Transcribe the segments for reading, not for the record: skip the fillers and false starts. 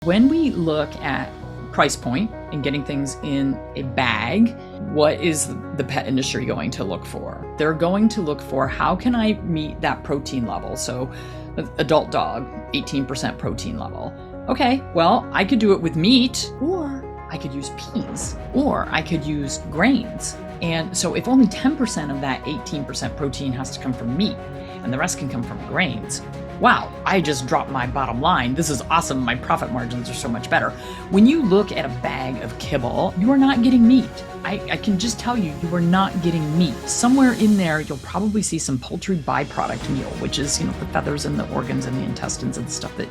When we look at price point and getting things in a bag, what is the pet industry going to look for? They're going to look for, how can I meet that protein level? So adult dog, 18% protein level. Okay, well, I could do it with meat, or I could use peas, or I could use grains. And so if only 10% of that 18% protein has to come from meat and the rest can come from grains, wow, I just dropped my bottom line. This is awesome. My profit margins are so much better. When you look at a bag of kibble, you are not getting meat. I can just tell you, you are not getting meat. Somewhere in there, you'll probably see some poultry byproduct meal, which is, the feathers and the organs and the intestines and the stuff that,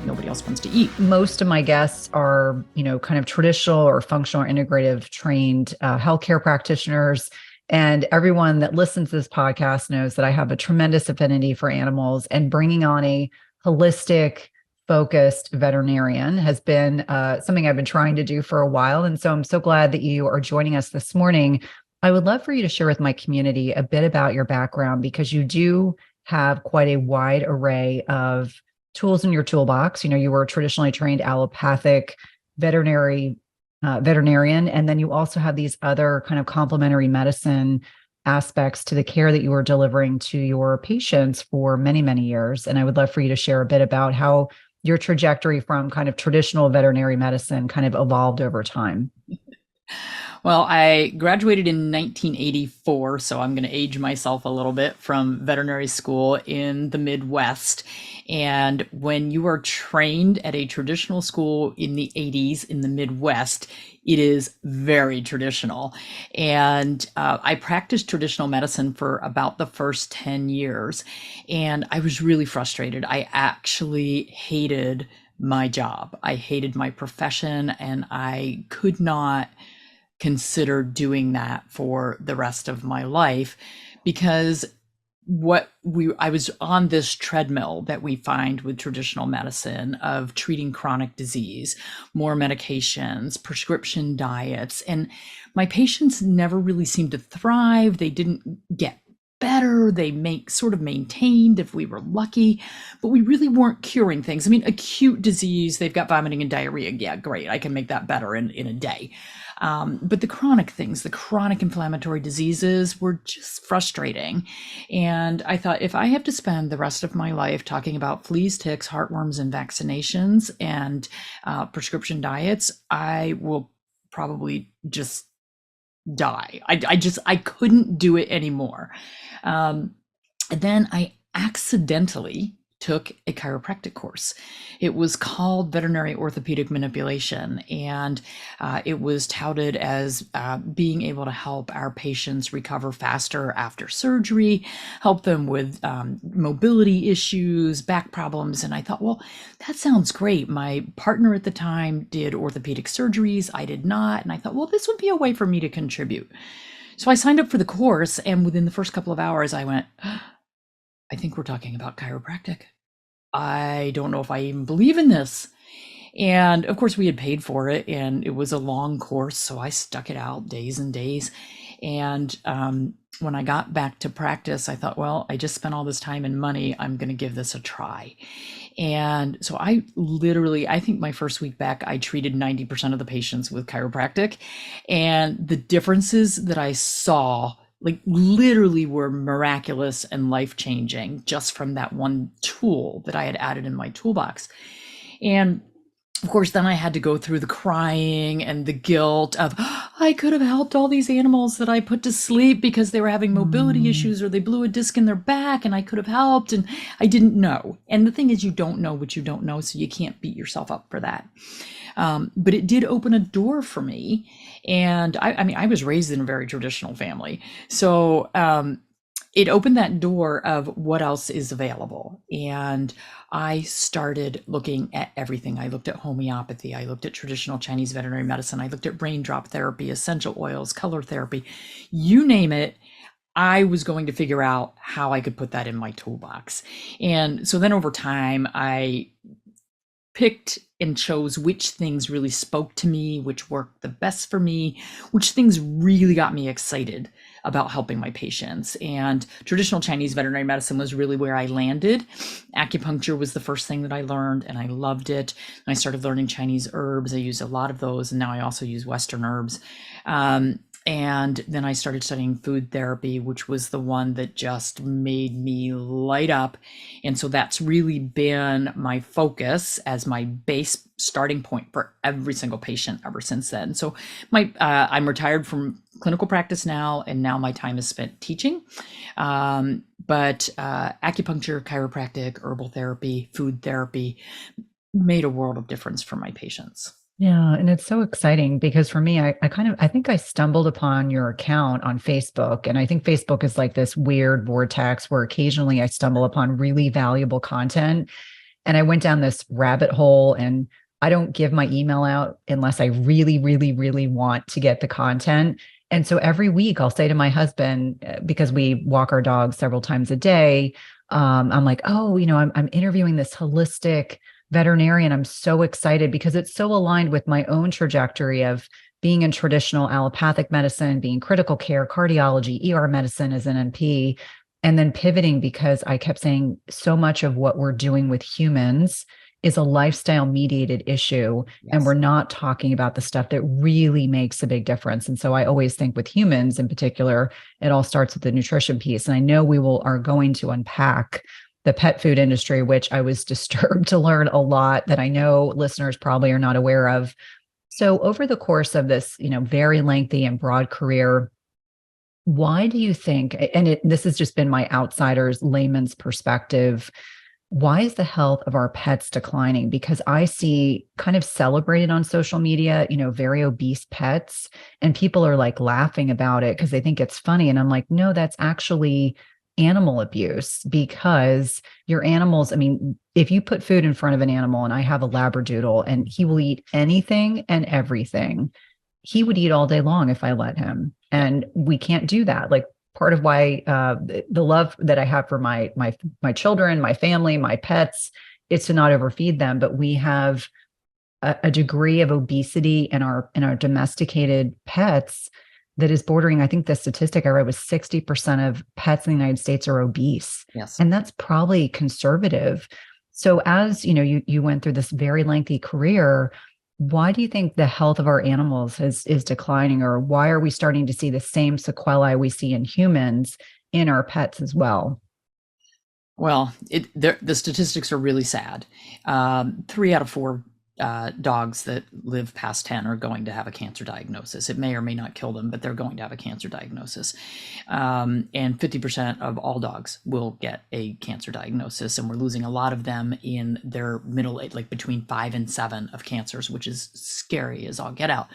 nobody else wants to eat. Most of my guests are, kind of traditional or functional or integrative trained healthcare practitioners. And everyone that listens to this podcast knows that I have a tremendous affinity for animals, and bringing on a holistic, focused veterinarian has been something I've been trying to do for a while. And so I'm so glad that you are joining us this morning. I would love for you to share with my community a bit about your background, because you do have quite a wide array of tools in your toolbox. You were a traditionally trained allopathic veterinarian, and then you also have these other kind of complementary medicine aspects to the care that you were delivering to your patients for many, many years. And I would love for you to share a bit about how your trajectory from kind of traditional veterinary medicine kind of evolved over time. Well, I graduated in 1984, so I'm going to age myself a little bit, from veterinary school in the Midwest. And when you are trained at a traditional school in the 80s in the Midwest, it is very traditional. And I practiced traditional medicine for about the first 10 years. And I was really frustrated. I actually hated my job. I hated my profession, and I could not consider doing that for the rest of my life, because I was on this treadmill that we find with traditional medicine of treating chronic disease, more medications, prescription diets, and my patients never really seemed to thrive. They didn't get better. They sort of maintained if we were lucky, but we really weren't curing things. I mean, acute disease, they've got vomiting and diarrhea. Yeah, great. I can make that better in a day. But the chronic things, the chronic inflammatory diseases, were just frustrating. And I thought, if I have to spend the rest of my life talking about fleas, ticks, heartworms, and vaccinations and prescription diets, I will probably just die. I couldn't do it anymore. And then I accidentally took a chiropractic course. It was called veterinary orthopedic manipulation, and it was touted as being able to help our patients recover faster after surgery, help them with mobility issues, back problems. And I thought, well, that sounds great. My partner at the time did orthopedic surgeries. I did not. And I thought, well, this would be a way for me to contribute. So I signed up for the course, and within the first couple of hours, I went, I think we're talking about chiropractic. I don't know if I even believe in this. And of course, we had paid for it, and it was a long course, so I stuck it out days and days. And when I got back to practice, I thought, well, I just spent all this time and money. I'm going to give this a try. And so I think my first week back, I treated 90% of the patients with chiropractic. And the differences that I saw, literally, were miraculous and life-changing, just from that one tool that I had added in my toolbox. And of course, then I had to go through the crying and the guilt of, I could have helped all these animals that I put to sleep because they were having mobility issues, or they blew a disc in their back, and I could have helped, and I didn't know. And the thing is, you don't know what you don't know, so you can't beat yourself up for that. But it did open a door for me. And I was raised in a very traditional family. So it opened that door of what else is available. And I started looking at everything. I looked at homeopathy. I looked at traditional Chinese veterinary medicine. I looked at brain drop therapy, essential oils, color therapy, you name it. I was going to figure out how I could put that in my toolbox. And so then over time, I picked and chose which things really spoke to me, which worked the best for me, which things really got me excited about helping my patients. And traditional Chinese veterinary medicine was really where I landed. Acupuncture was the first thing that I learned, and I loved it. I started learning Chinese herbs. I used a lot of those, and now I also use Western herbs. And then I started studying food therapy, which was the one that just made me light up. And so that's really been my focus as my base starting point for every single patient ever since then. So I'm retired from clinical practice now, and now my time is spent teaching. But acupuncture, chiropractic, herbal therapy, food therapy made a world of difference for my patients. Yeah. And it's so exciting because for me, I think I stumbled upon your account on Facebook. And I think Facebook is like this weird vortex where occasionally I stumble upon really valuable content. And I went down this rabbit hole, and I don't give my email out unless I really, really, really want to get the content. And so every week I'll say to my husband, because we walk our dogs several times a day, I'm like, oh, I'm interviewing this holistic veterinarian. I'm so excited because it's so aligned with my own trajectory of being in traditional allopathic medicine, being critical care, cardiology, ER medicine as an NP, and then pivoting because I kept saying so much of what we're doing with humans is a lifestyle mediated issue. Yes. And we're not talking about the stuff that really makes a big difference. And so I always think with humans in particular, it all starts with the nutrition piece. And I know are going to unpack the pet food industry, which I was disturbed to learn a lot that I know listeners probably are not aware of. So over the course of this, very lengthy and broad career, why do you think, and this has just been my outsider's layman's perspective, why is the health of our pets declining? Because I see kind of celebrated on social media, very obese pets, and people are like laughing about it because they think it's funny. And I'm like, no, that's actually animal abuse, because your animals, if you put food in front of an animal, and I have a Labradoodle and he will eat anything and everything, he would eat all day long if I let him. And we can't do that. Like, part of why the love that I have for my children, my family, my pets, is to not overfeed them. But we have a degree of obesity in our domesticated pets that is bordering. I think the statistic I read was 60% of pets in the United States are obese. Yes. And that's probably conservative. So as you went through this very lengthy career, why do you think the health of our animals is declining, or why are we starting to see the same sequelae we see in humans in our pets as well? Well, the statistics are really sad. 3 out of 4 dogs that live past 10 are going to have a cancer diagnosis. It may or may not kill them, but they're going to have a cancer diagnosis. And 50% of all dogs will get a cancer diagnosis, and we're losing a lot of them in their middle age, like between 5 and 7 of cancers, which is scary as all get out.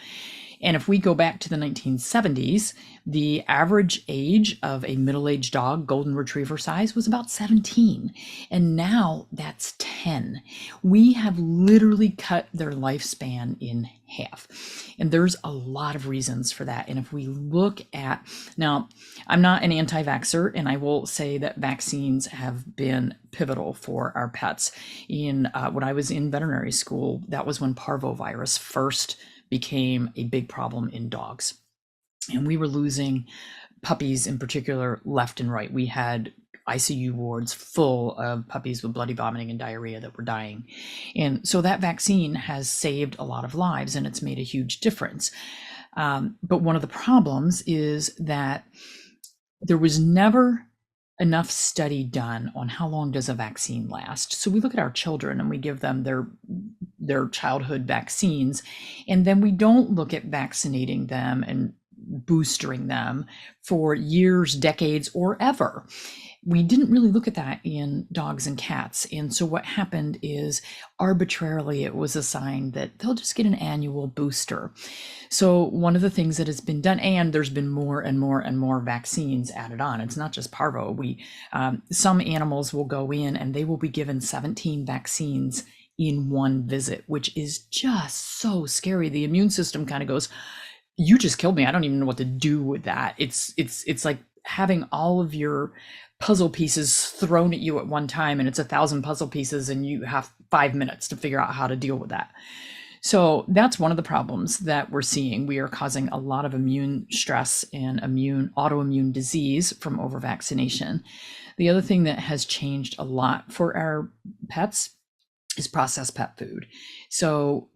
And if we go back to the 1970s, the average age of a middle-aged dog, golden retriever size, was about 17. And now that's 10. We have literally cut their lifespan in half. And there's a lot of reasons for that. And if we look at, now, I'm not an anti-vaxxer, and I will say that vaccines have been pivotal for our pets. When I was in veterinary school, that was when parvovirus first became a big problem in dogs. And we were losing puppies in particular left and right. We had ICU wards full of puppies with bloody vomiting and diarrhea that were dying. And so that vaccine has saved a lot of lives, and it's made a huge difference. But one of the problems is that there was never enough study done on how long does a vaccine last. So we look at our children and we give them their childhood vaccines, and then we don't look at vaccinating them and boostering them for years, decades, or ever. We didn't really look at that in dogs and cats. And so what happened is, arbitrarily, it was assigned that they'll just get an annual booster. So one of the things that has been done, and there's been more and more and more vaccines added on. It's not just parvo. Some animals will go in and they will be given 17 vaccines in one visit, which is just so scary. The immune system kind of goes, you just killed me. I don't even know what to do with that. It's like having all of your puzzle pieces thrown at you at one time, and it's 1,000 puzzle pieces, and you have 5 minutes to figure out how to deal with that. So that's one of the problems that we're seeing. We are causing a lot of immune stress and autoimmune disease from overvaccination. The other thing that has changed a lot for our pets is processed pet food. So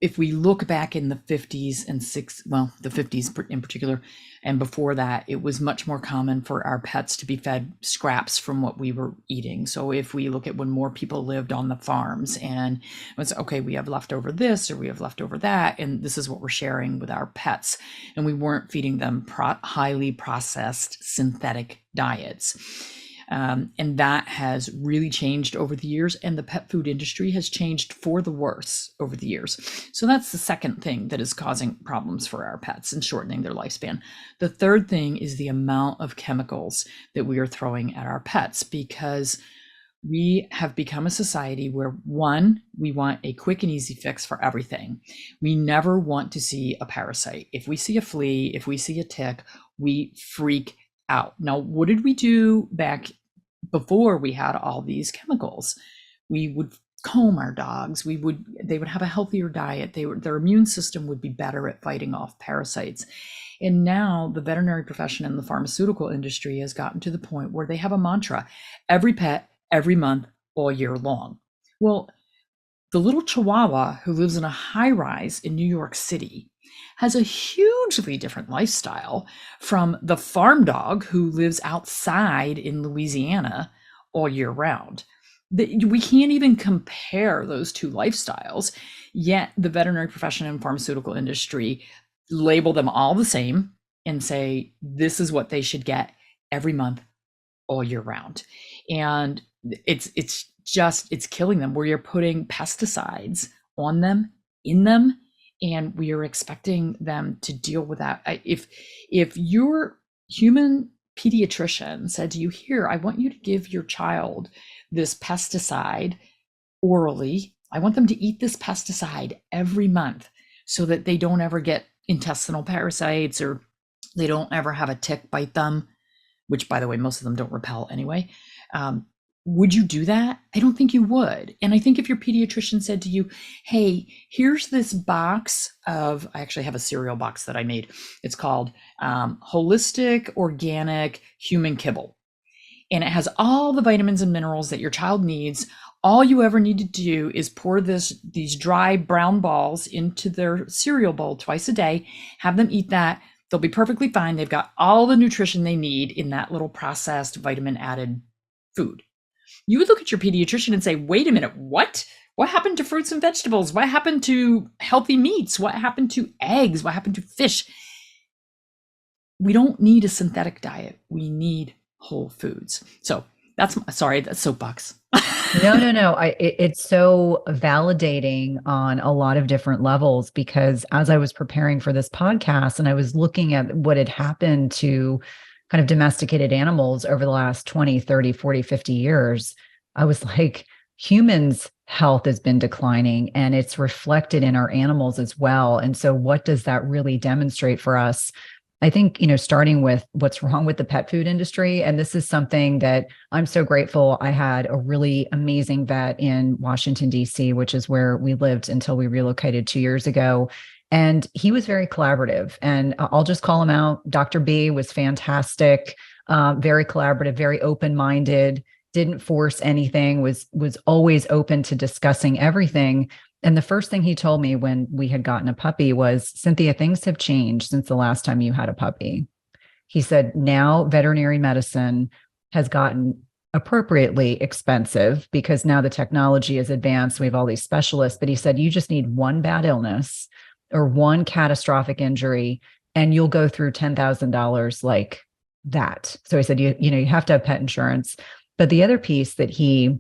if we look back in the 50s and the 50s in particular, and before that, it was much more common for our pets to be fed scraps from what we were eating. So if we look at when more people lived on the farms and it was, okay, we have leftover this or we have leftover that, and this is what we're sharing with our pets. And we weren't feeding them highly processed synthetic diets. And that has really changed over the years, and the pet food industry has changed for the worse over the years. So that's the second thing that is causing problems for our pets and shortening their lifespan. The third thing is the amount of chemicals that we are throwing at our pets, because we have become a society where, one, we want a quick and easy fix for everything. We never want to see a parasite. If we see a flea, if we see a tick, we freak out. Now, what did we do back before we had all these chemicals? We would comb our dogs. They would have a healthier diet. Their immune system would be better at fighting off parasites. And now the veterinary profession and the pharmaceutical industry has gotten to the point where they have a mantra: every pet, every month, all year long. Well, the little Chihuahua who lives in a high rise in New York City has a hugely different lifestyle from the farm dog who lives outside in Louisiana all year round. We can't even compare those two lifestyles, yet the veterinary profession and pharmaceutical industry label them all the same and say this is what they should get every month all year round. And it's killing them, where you're putting pesticides on them, in them, and we are expecting them to deal with that. If your human pediatrician said to you, here, I want you to give your child this pesticide orally, I want them to eat this pesticide every month so that they don't ever get intestinal parasites or they don't ever have a tick bite them, which, by the way, most of them don't repel anyway. Would you do that? I don't think you would. And I think if your pediatrician said to you, hey, here's this box of, I actually have a cereal box that I made. It's called Holistic Organic Human Kibble. And it has all the vitamins and minerals that your child needs. All you ever need to do is pour these dry brown balls into their cereal bowl twice a day, have them eat that. They'll be perfectly fine. They've got all the nutrition they need in that little processed vitamin added food. You would look at your pediatrician and say, wait a minute, what? What happened to fruits and vegetables? What happened to healthy meats? What happened to eggs? What happened to fish? We don't need a synthetic diet. We need whole foods. So that's soapbox. No. It's so validating on a lot of different levels, because as I was preparing for this podcast and I was looking at what had happened to kind of domesticated animals over the last 20, 30, 40, 50 years, I was like, humans' health has been declining and it's reflected in our animals as well. And so what does that really demonstrate for us? I think, starting with what's wrong with the pet food industry. And this is something that I'm so grateful. I had a really amazing vet in Washington, D.C., which is where we lived until we relocated 2 years ago. And he was very collaborative. And I'll just call him out. Dr. B was fantastic, very collaborative, very open-minded, didn't force anything, was always open to discussing everything. And the first thing he told me when we had gotten a puppy was, Cynthia, things have changed since the last time you had a puppy. He said, now veterinary medicine has gotten appropriately expensive because now the technology is advanced. We have all these specialists. But he said, you just need one bad illness or one catastrophic injury, and you'll go through $10,000 like that. So he said, you have to have pet insurance. But the other piece that he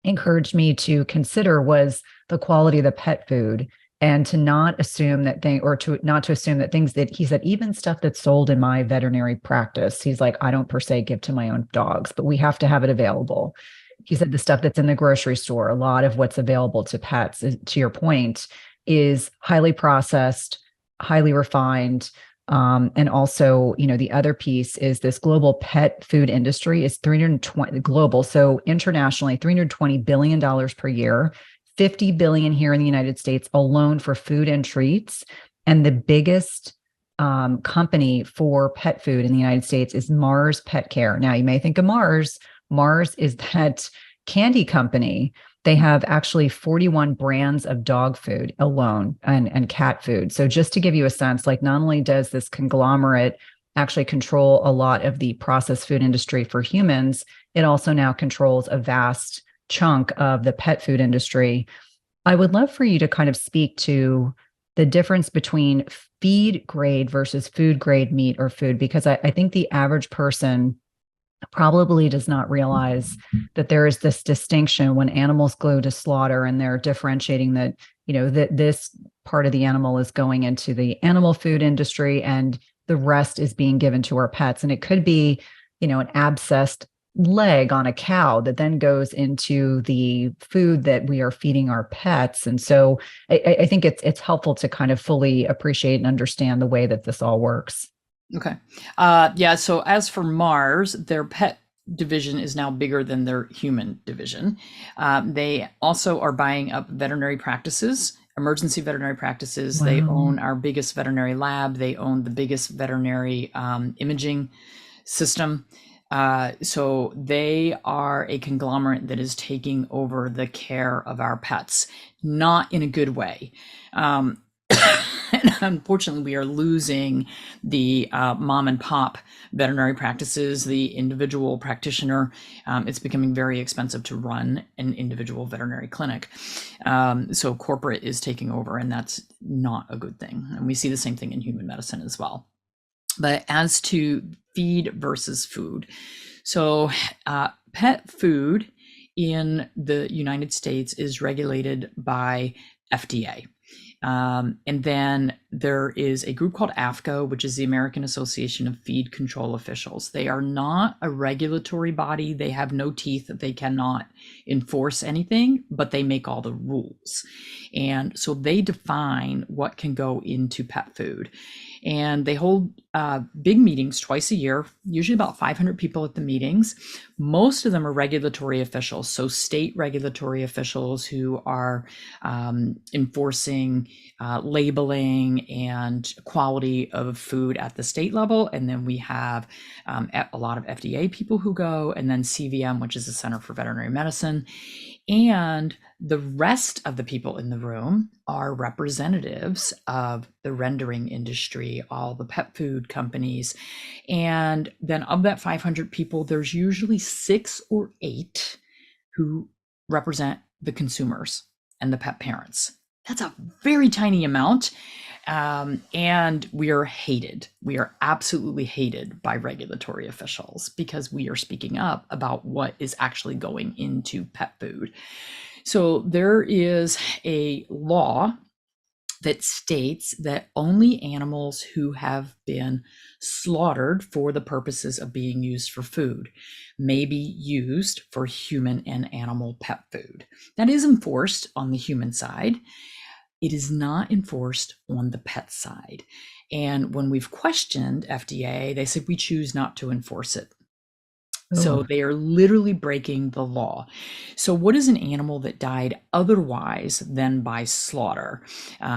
encouraged me to consider was the quality of the pet food, and to not assume that things that he said, even stuff that's sold in my veterinary practice, he's like, I don't per se give to my own dogs, but we have to have it available. He said the stuff that's in the grocery store, a lot of what's available to pets, to your point, is highly processed, highly refined. And also, the other piece is this global pet food industry is 320 global. So internationally, $320 billion per year. 50 billion here in the United States alone for food and treats. And the biggest company for pet food in the United States is Mars Petcare. Now, you may think of Mars. Mars is that candy company. They have actually 41 brands of dog food alone and cat food. So just to give you a sense, like not only does this conglomerate actually control a lot of the processed food industry for humans, it also now controls a vast chunk of the pet food industry. I would love for you to kind of speak to the difference between feed grade versus food grade meat or food, because I think the average person probably does not realize that there is this distinction when animals go to slaughter and they're differentiating that, that this part of the animal is going into the animal food industry and the rest is being given to our pets. And it could be, an abscessed leg on a cow that then goes into the food that we are feeding our pets. And so I think it's helpful to kind of fully appreciate and understand the way that this all works. Okay. Yeah. So as for Mars, their pet division is now bigger than their human division. They also are buying up veterinary practices, emergency veterinary practices. Wow. They own our biggest veterinary lab. They own the biggest veterinary imaging system. So they are a conglomerate that is taking over the care of our pets, not in a good way. And unfortunately, we are losing the mom and pop veterinary practices, the individual practitioner. It's becoming very expensive to run an individual veterinary clinic. So corporate is taking over, and that's not a good thing. And we see the same thing in human medicine as well. But as to feed versus food, so pet food in the United States is regulated by FDA. And then there is a group called AAFCO, which is the American Association of Feed Control Officials. They are not a regulatory body. They have no teeth. They cannot enforce anything, but they make all the rules. And so they define what can go into pet food. And they hold big meetings twice a year, usually about 500 people at the meetings. Most of them are regulatory officials, so state regulatory officials who are enforcing labeling and quality of food at the state level. And then we have a lot of FDA people who go, and then CVM, which is the Center for Veterinary Medicine. And the rest of the people in the room are representatives of the rendering industry, all the pet food companies. And then of that 500 people, there's usually 6 or 8 who represent the consumers and the pet parents. That's a very tiny amount. And we are hated. We are absolutely hated by regulatory officials because we are speaking up about what is actually going into pet food. So there is a law that states that only animals who have been slaughtered for the purposes of being used for food may be used for human and animal pet food. That is enforced on the human side. It is not enforced on the pet side. And when we've questioned FDA, they said we choose not to enforce it. So they are literally breaking the law. So what is an animal that died otherwise than by slaughter?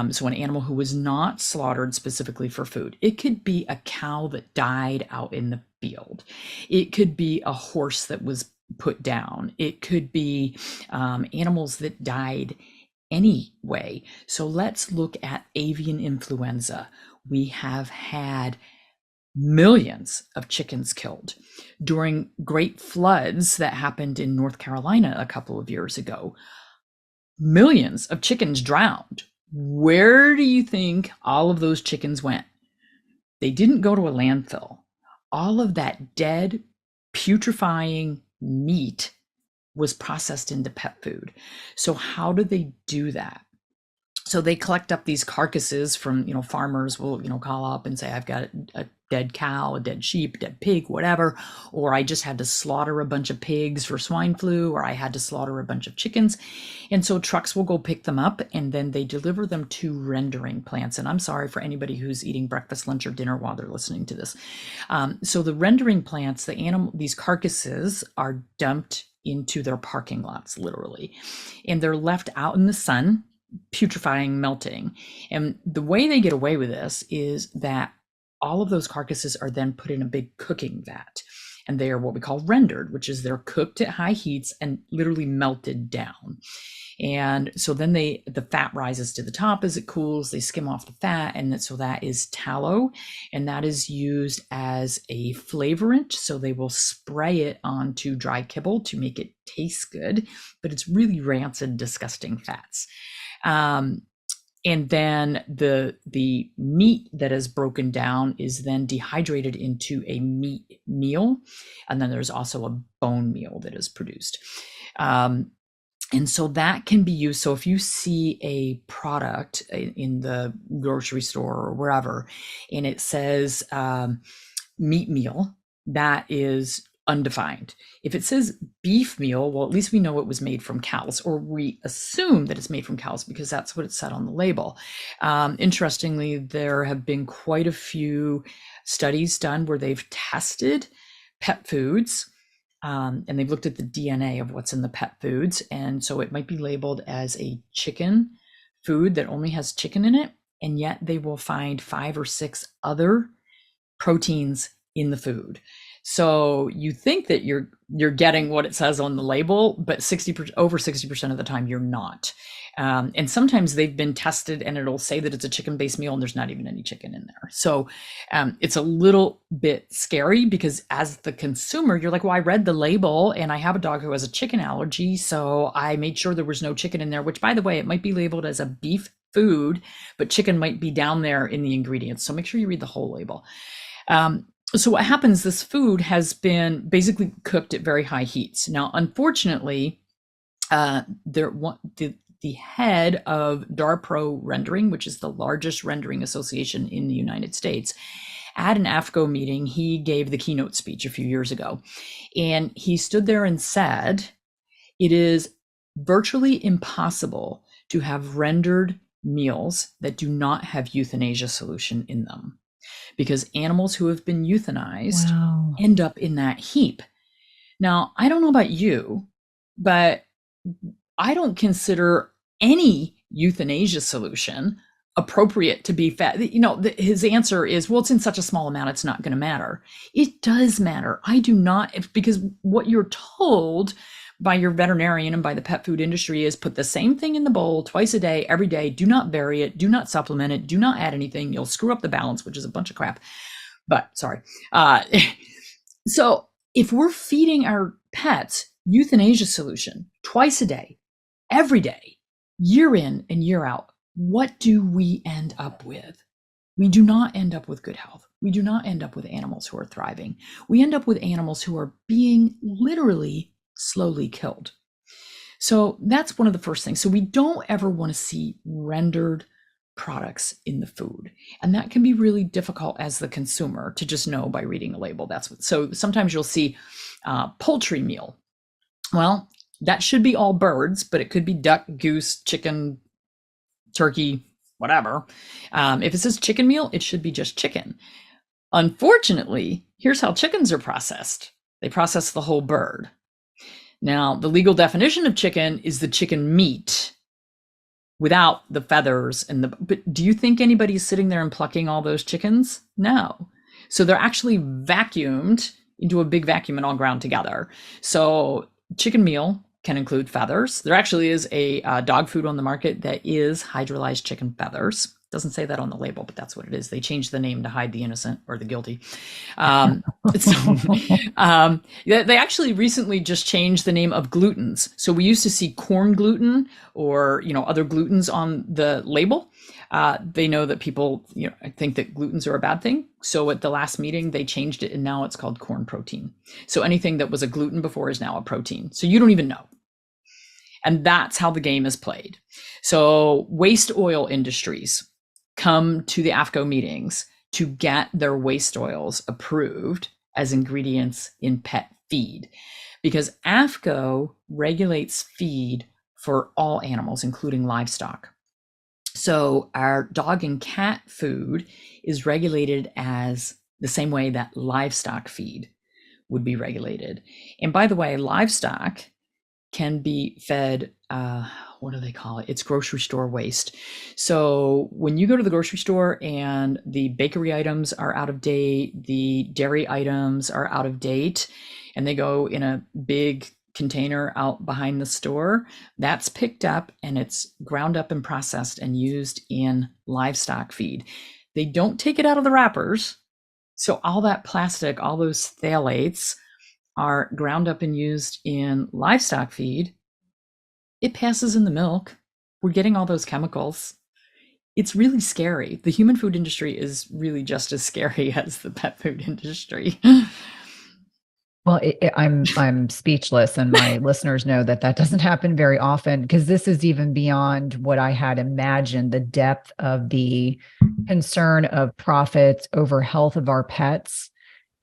So an animal who was not slaughtered specifically for food. It could be a cow that died out in the field. It could be a horse that was put down. It could be animals that died anyway. So let's look at avian influenza. We have had millions of chickens killed during great floods that happened in North Carolina a couple of years ago. Millions of chickens drowned. Where do you think all of those chickens went? They didn't go to a landfill. All of that dead, putrefying meat was processed into pet food. So how do they do that? So they collect up these carcasses from, farmers will, call up and say, I've got a dead cow, a dead sheep, a dead pig, whatever, or I just had to slaughter a bunch of pigs for swine flu, or I had to slaughter a bunch of chickens. And so trucks will go pick them up and then they deliver them to rendering plants. And I'm sorry for anybody who's eating breakfast, lunch, or dinner while they're listening to this. So the rendering plants, these carcasses are dumped into their parking lots, literally. And they're left out in the sun, putrefying, melting. And the way they get away with this is that all of those carcasses are then put in a big cooking vat. And they are what we call rendered, which is they're cooked at high heats and literally melted down. And so then the fat rises to the top as it cools. They skim off the fat, and so that is tallow, and that is used as a flavorant. So they will spray it onto dry kibble to make it taste good, but it's really rancid, disgusting fats. And then the meat that is broken down is then dehydrated into a meat meal. And then there's also a bone meal that is produced. And so that can be used. So if you see a product in the grocery store or wherever, and it says meat meal, that is undefined. If it says beef meal, well, at least we know it was made from cows, or we assume that it's made from cows because that's what it said on the label. Interestingly, there have been quite a few studies done where they've tested pet foods, and they've looked at the DNA of what's in the pet foods. And so it might be labeled as a chicken food that only has chicken in it, and yet they will find 5 or 6 other proteins in the food. So you think that you're getting what it says on the label, but over 60% of the time you're not. And sometimes they've been tested and it'll say that it's a chicken-based meal and there's not even any chicken in there. So it's a little bit scary because as the consumer, you're like, well, I read the label and I have a dog who has a chicken allergy, so I made sure there was no chicken in there, which, by the way, it might be labeled as a beef food, but chicken might be down there in the ingredients. So make sure you read the whole label. So what happens, this food has been basically cooked at very high heats. Now, unfortunately, the head of DARPRO Rendering, which is the largest rendering association in the United States, at an AFCO meeting, he gave the keynote speech a few years ago. And he stood there and said, it is virtually impossible to have rendered meals that do not have euthanasia solution in them, because animals who have been euthanized end up in that heap. Now, I don't know about you, but I don't consider any euthanasia solution appropriate to be fed. His answer is, well, it's in such a small amount, it's not going to matter. It does matter. I do not, because what you're told by your veterinarian and by the pet food industry is put the same thing in the bowl twice a day, every day. Do not vary it. Do not supplement it. Do not add anything. You'll screw up the balance, which is a bunch of crap. But sorry. So if we're feeding our pets euthanasia solution twice a day, every day, year in and year out, what do we end up with? We do not end up with good health. We do not end up with animals who are thriving. We end up with animals who are being literally slowly killed. So that's one of the first things. So we don't ever want to see rendered products in the food. And that can be really difficult as the consumer to just know by reading a label. So sometimes you'll see poultry meal. Well, that should be all birds, but it could be duck, goose, chicken, turkey, whatever. If it says chicken meal, it should be just chicken. Unfortunately, here's how chickens are processed. They process the whole bird. Now, the legal definition of chicken is the chicken meat without the feathers but do you think anybody's sitting there and plucking all those chickens? No. So they're actually vacuumed into a big vacuum and all ground together. So chicken meal can include feathers. There actually is a dog food on the market that is hydrolyzed chicken feathers. Doesn't say that on the label, but that's what it is. They changed the name to hide the innocent or the guilty. They actually recently just changed the name of glutens. So we used to see corn gluten or other glutens on the label. They know that people think that glutens are a bad thing. So at the last meeting, they changed it and now it's called corn protein. So anything that was a gluten before is now a protein. So you don't even know. And that's how the game is played. So waste oil industries come to the AFCO meetings to get their waste oils approved as ingredients in pet feed, because AFCO regulates feed for all animals, including livestock. So our dog and cat food is regulated as the same way that livestock feed would be regulated. And by the way, livestock can be fed, what do they call it? It's grocery store waste. So when you go to the grocery store and the bakery items are out of date, the dairy items are out of date, and they go in a big container out behind the store, that's picked up and it's ground up and processed and used in livestock feed. They don't take it out of the wrappers. So all that plastic, all those phthalates are ground up and used in livestock feed. It passes in the milk. We're getting all those chemicals. It's really scary. The human food industry is really just as scary as the pet food industry. Well, I'm speechless, and my listeners know that that doesn't happen very often, because this is even beyond what I had imagined. The depth of the concern of profits over health of our pets.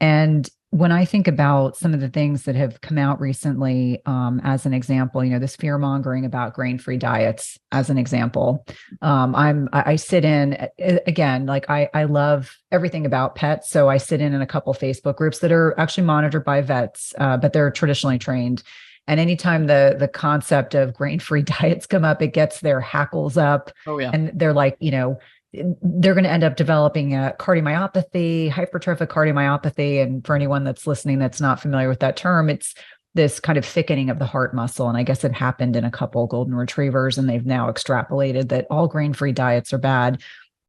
And when I think about some of the things that have come out recently, as an example, this fear mongering about grain-free diets, as an example, I sit in, again, like I love everything about pets. So I sit in a couple Facebook groups that are actually monitored by vets, but they're traditionally trained. And anytime the concept of grain-free diets come up, it gets their hackles up. Oh yeah. And they're like, they're going to end up developing a cardiomyopathy, hypertrophic cardiomyopathy. And for anyone that's listening that's not familiar with that term, it's this kind of thickening of the heart muscle. And I guess it happened in a couple golden retrievers, and they've now extrapolated that all grain-free diets are bad.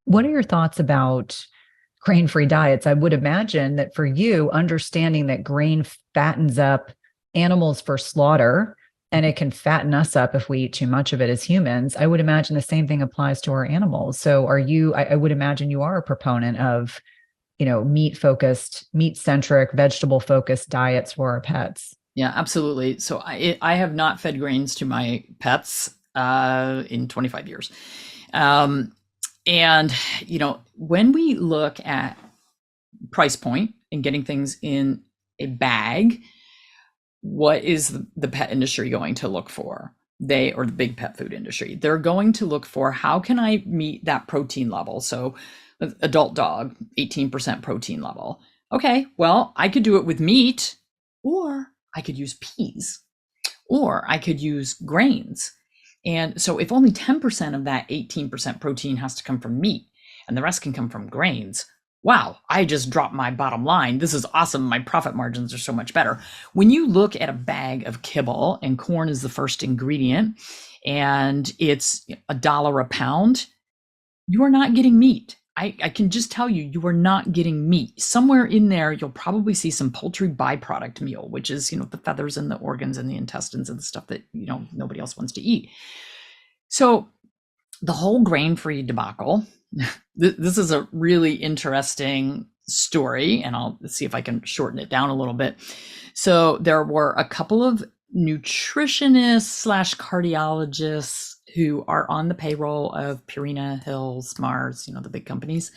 What are your thoughts about grain-free diets? I would imagine that for you, understanding that grain fattens up animals for slaughter, and it can fatten us up if we eat too much of it as humans, I would imagine the same thing applies to our animals. So I would imagine you are a proponent of, meat-focused, meat-centric, vegetable-focused diets for our pets. Yeah, absolutely. So I have not fed grains to my pets in 25 years. And, when we look at price point and getting things in a bag, what is the pet industry going to look for? Or the big pet food industry, they're going to look for, how can I meet that protein level? So adult dog, 18% protein level. Okay, well, I could do it with meat, or I could use peas, or I could use grains. And so if only 10% of that 18% protein has to come from meat and the rest can come from grains, wow, I just dropped my bottom line. This is awesome. My profit margins are so much better. When you look at a bag of kibble, and corn is the first ingredient, and it's $1 a pound, you are not getting meat. I can just tell you, you are not getting meat. Somewhere in there, you'll probably see some poultry byproduct meal, which is, the feathers and the organs and the intestines and the stuff that, nobody else wants to eat. So the whole grain-free debacle, this is a really interesting story, and I'll see if I can shorten it down a little bit. So there were a couple of nutritionists / cardiologists who are on the payroll of Purina, Hills, Mars, the big companies.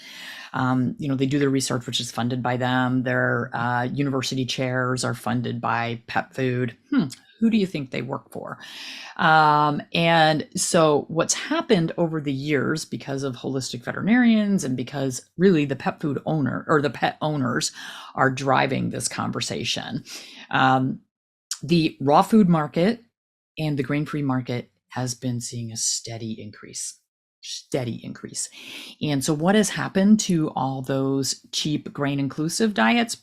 They do their research, which is funded by them. Their university chairs are funded by pet food. Who do you think they work for? And so what's happened over the years, because of holistic veterinarians and because really the pet food owner or the pet owners are driving this conversation, the raw food market and the grain-free market has been seeing a steady increase. And so what has happened to all those cheap grain inclusive diets?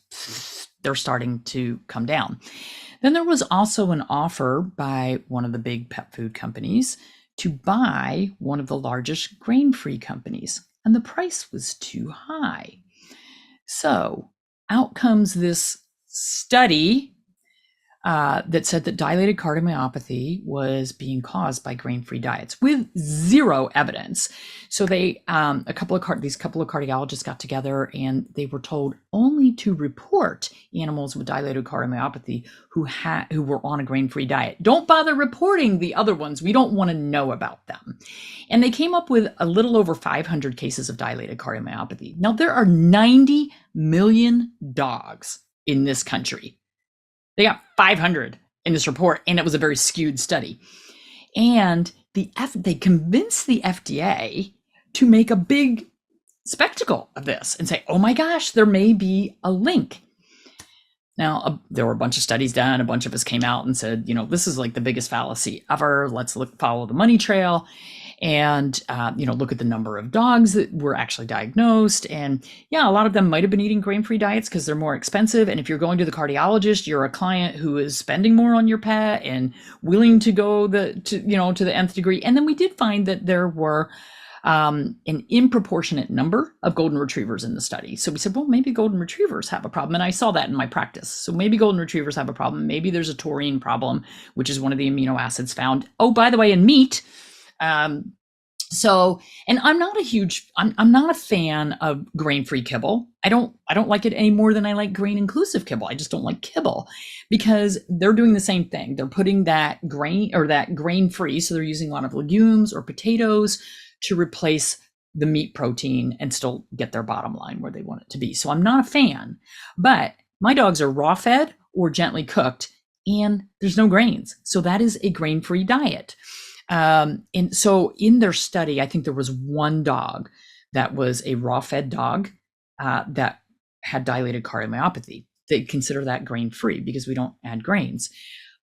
They're starting to come down. Then there was also an offer by one of the big pet food companies to buy one of the largest grain-free companies, and the price was too high. So out comes this study that said that dilated cardiomyopathy was being caused by grain-free diets with zero evidence. So they, these couple of cardiologists got together, and they were told only to report animals with dilated cardiomyopathy who were on a grain-free diet. Don't bother reporting the other ones. We don't want to know about them. And they came up with a little over 500 cases of dilated cardiomyopathy. Now, there are 90 million dogs in this country. They got 500 in this report, and it was a very skewed study. And they convinced the FDA to make a big spectacle of this and say, oh my gosh, there may be a link. Now, there were a bunch of studies done. A bunch of us came out and said, this is like the biggest fallacy ever. Let's follow the money trail and, look at the number of dogs that were actually diagnosed. And yeah, a lot of them might have been eating grain-free diets because they're more expensive. And if you're going to the cardiologist, you're a client who is spending more on your pet and willing to go to the nth degree. And then we did find that there were an disproportionate number of golden retrievers in the study. So we said, well, maybe golden retrievers have a problem. And I saw that in my practice. So maybe golden retrievers have a problem. Maybe there's a taurine problem, which is one of the amino acids found. Oh, by the way, in meat. And I'm not a fan of grain-free kibble. I don't like it any more than I like grain-inclusive kibble. I just don't like kibble because they're doing the same thing. They're putting that grain-free. So they're using a lot of legumes or potatoes to replace the meat protein and still get their bottom line where they want it to be. So I'm not a fan, but my dogs are raw fed or gently cooked and there's no grains. So that is a grain-free diet. And so in their study, I think there was one dog that was a raw fed dog that had dilated cardiomyopathy. They consider that grain-free because we don't add grains.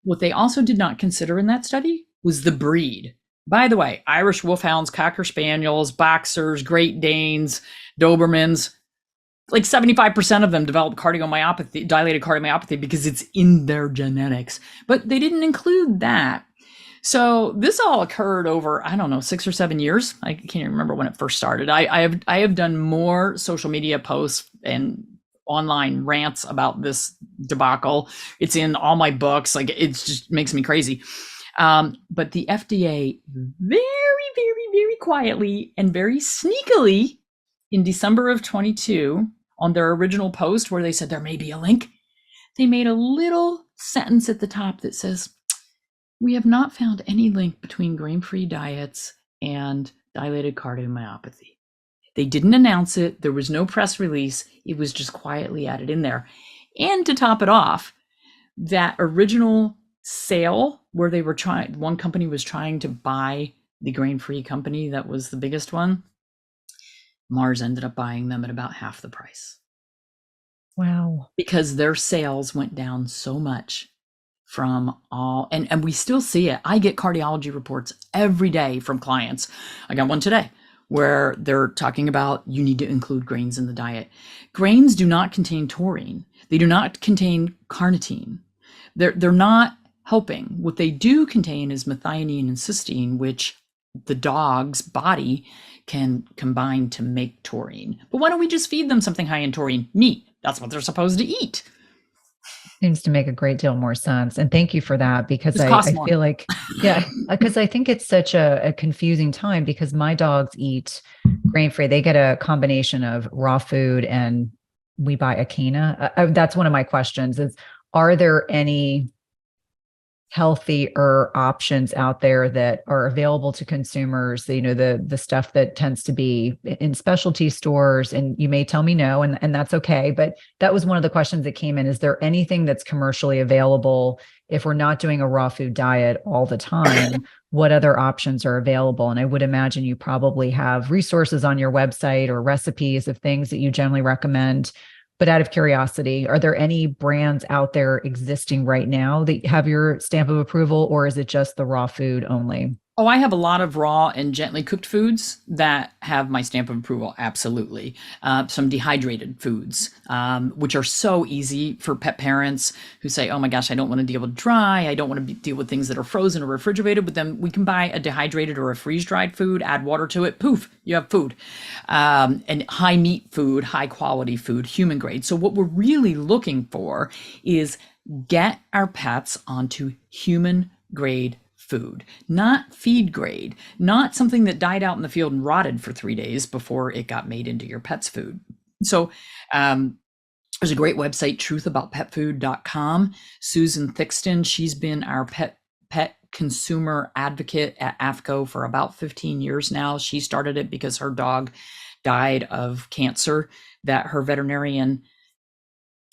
What they also did not consider in that study was the breed. By the way, Irish Wolfhounds, Cocker Spaniels, Boxers, Great Danes, Dobermans, like 75% of them develop dilated cardiomyopathy because it's in their genetics. But they didn't include that. So this all occurred over, 6 or 7 years. I can't even remember when it first started. I have done more social media posts and online rants about this debacle. It's in all my books. Like it just makes me crazy. But the FDA very, very, very quietly and very sneakily in December of 22 on their original post where they said there may be a link, they made a little sentence at the top that says, we have not found any link between grain-free diets and dilated cardiomyopathy. They didn't announce it. There was no press release. It was just quietly added in there. And to top it off, that original sale where one company was trying to buy the grain-free company that was the biggest one, Mars ended up buying them at about half the price. Wow. Because their sales went down so much from all, and we still see it. I get cardiology reports every day from clients. I got one today where they're talking about you need to include grains in the diet. Grains do not contain taurine. They do not contain carnitine. They're not helping. What they do contain is methionine and cysteine, which the dog's body can combine to make taurine. But why don't we just feed them something high in taurine? Meat. That's what they're supposed to eat. Seems to make a great deal more sense. And thank you for that, because I feel like, because I think it's such a confusing time because my dogs eat grain-free. They get a combination of raw food and we buy Akina. That's one of my questions is, are there any healthier options out there that are available to consumers, the stuff that tends to be in specialty stores? And you may tell me no, and that's okay. But that was one of the questions that came in. Is there anything that's commercially available if we're not doing a raw food diet all the time? What other options are available? And I would imagine you probably have resources on your website or recipes of things that you generally recommend. But out of curiosity, are there any brands out there existing right now that have your stamp of approval, or is it just the raw food only? Oh, I have a lot of raw and gently cooked foods that have my stamp of approval. Absolutely. Some dehydrated foods, which are so easy for pet parents who say, oh my gosh, I don't want to deal with dry. I don't want to deal with things that are frozen or refrigerated. But then we can buy a dehydrated or a freeze-dried food, add water to it. Poof, you have food. And high meat food, high quality food, human grade. So what we're really looking for is get our pets onto human grade food, not feed grade, not something that died out in the field and rotted for 3 days before it got made into your pet's food. So there's a great website, truthaboutpetfood.com. Susan Thixton, she's been our pet consumer advocate at AFCO for about 15 years now. She started it because her dog died of cancer that her veterinarian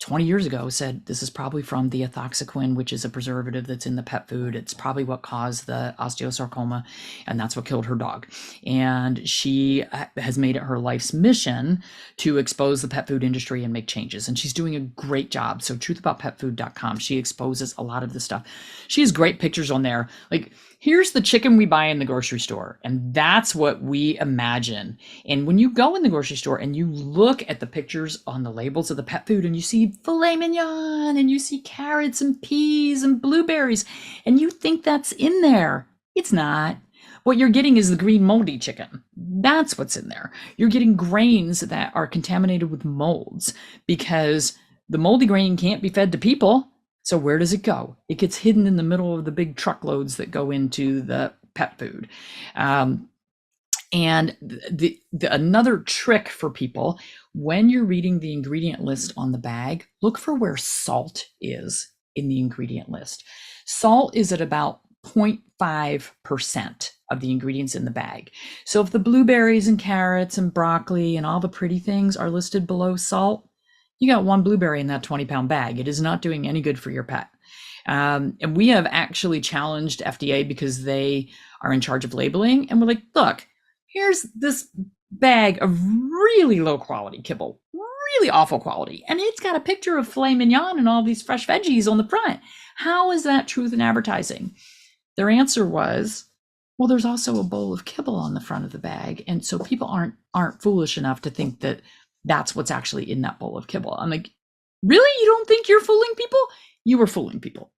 20 years ago said this is probably from the ethoxyquin, which is a preservative that's in the pet food. It's probably what caused the osteosarcoma, and that's what killed her dog. And she has made it her life's mission to expose the pet food industry and make changes. And she's doing a great job. So truthaboutpetfood.com, she exposes a lot of this stuff. She has great pictures on there. Like, here's the chicken we buy in the grocery store, and that's what we imagine. And when you go in the grocery store and you look at the pictures on the labels of the pet food and you see filet mignon and you see carrots and peas and blueberries and you think that's in there, it's not. What you're getting is the green moldy chicken. That's what's in there. You're getting grains that are contaminated with molds because the moldy grain can't be fed to people. So where does it go? It gets hidden in the middle of the big truckloads that go into the pet food. And another trick for people, when you're reading the ingredient list on the bag, look for where salt is in the ingredient list. Salt is at about 0.5% of the ingredients in the bag. So if the blueberries and carrots and broccoli and all the pretty things are listed below salt, you got one blueberry in that 20-pound bag. It is not doing any good for your pet. And we have actually challenged FDA because they are in charge of labeling. And we're like, look, here's this bag of really low quality kibble, really awful quality. And it's got a picture of filet mignon and all these fresh veggies on the front. How is that truth in advertising? Their answer was, well, there's also a bowl of kibble on the front of the bag. And so people aren't foolish enough to think that that's what's actually in that bowl of kibble. I'm like, really? You don't think you're fooling people? You were fooling people.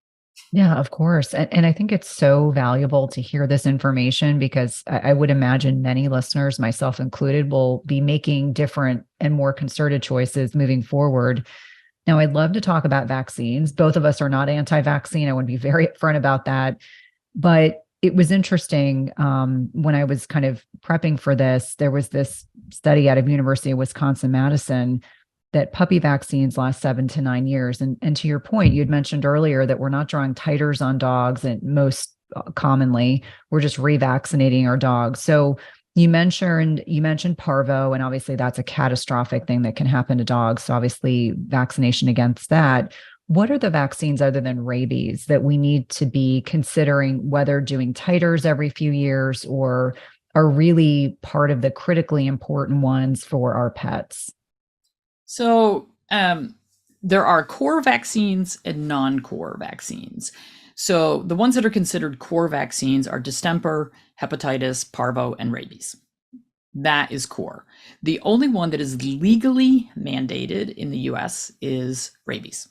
Yeah, of course. And I think it's so valuable to hear this information because I would imagine many listeners, myself included, will be making different and more concerted choices moving forward. Now, I'd love to talk about vaccines. Both of us are not anti-vaccine. I want to be very upfront about that. But it was interesting when I was kind of prepping for this, there was this study out of University of Wisconsin-Madison that puppy vaccines last 7 to 9 years. And to your point, you had mentioned earlier that we're not drawing titers on dogs, and most commonly, we're just revaccinating our dogs. So you mentioned parvo, and obviously that's a catastrophic thing that can happen to dogs. So obviously vaccination against that. What are the vaccines other than rabies that we need to be considering, whether doing titers every few years or are really part of the critically important ones for our pets? So there are core vaccines and non-core vaccines. So the ones that are considered core vaccines are distemper, hepatitis, parvo, and rabies. That is core. The only one that is legally mandated in the US is rabies.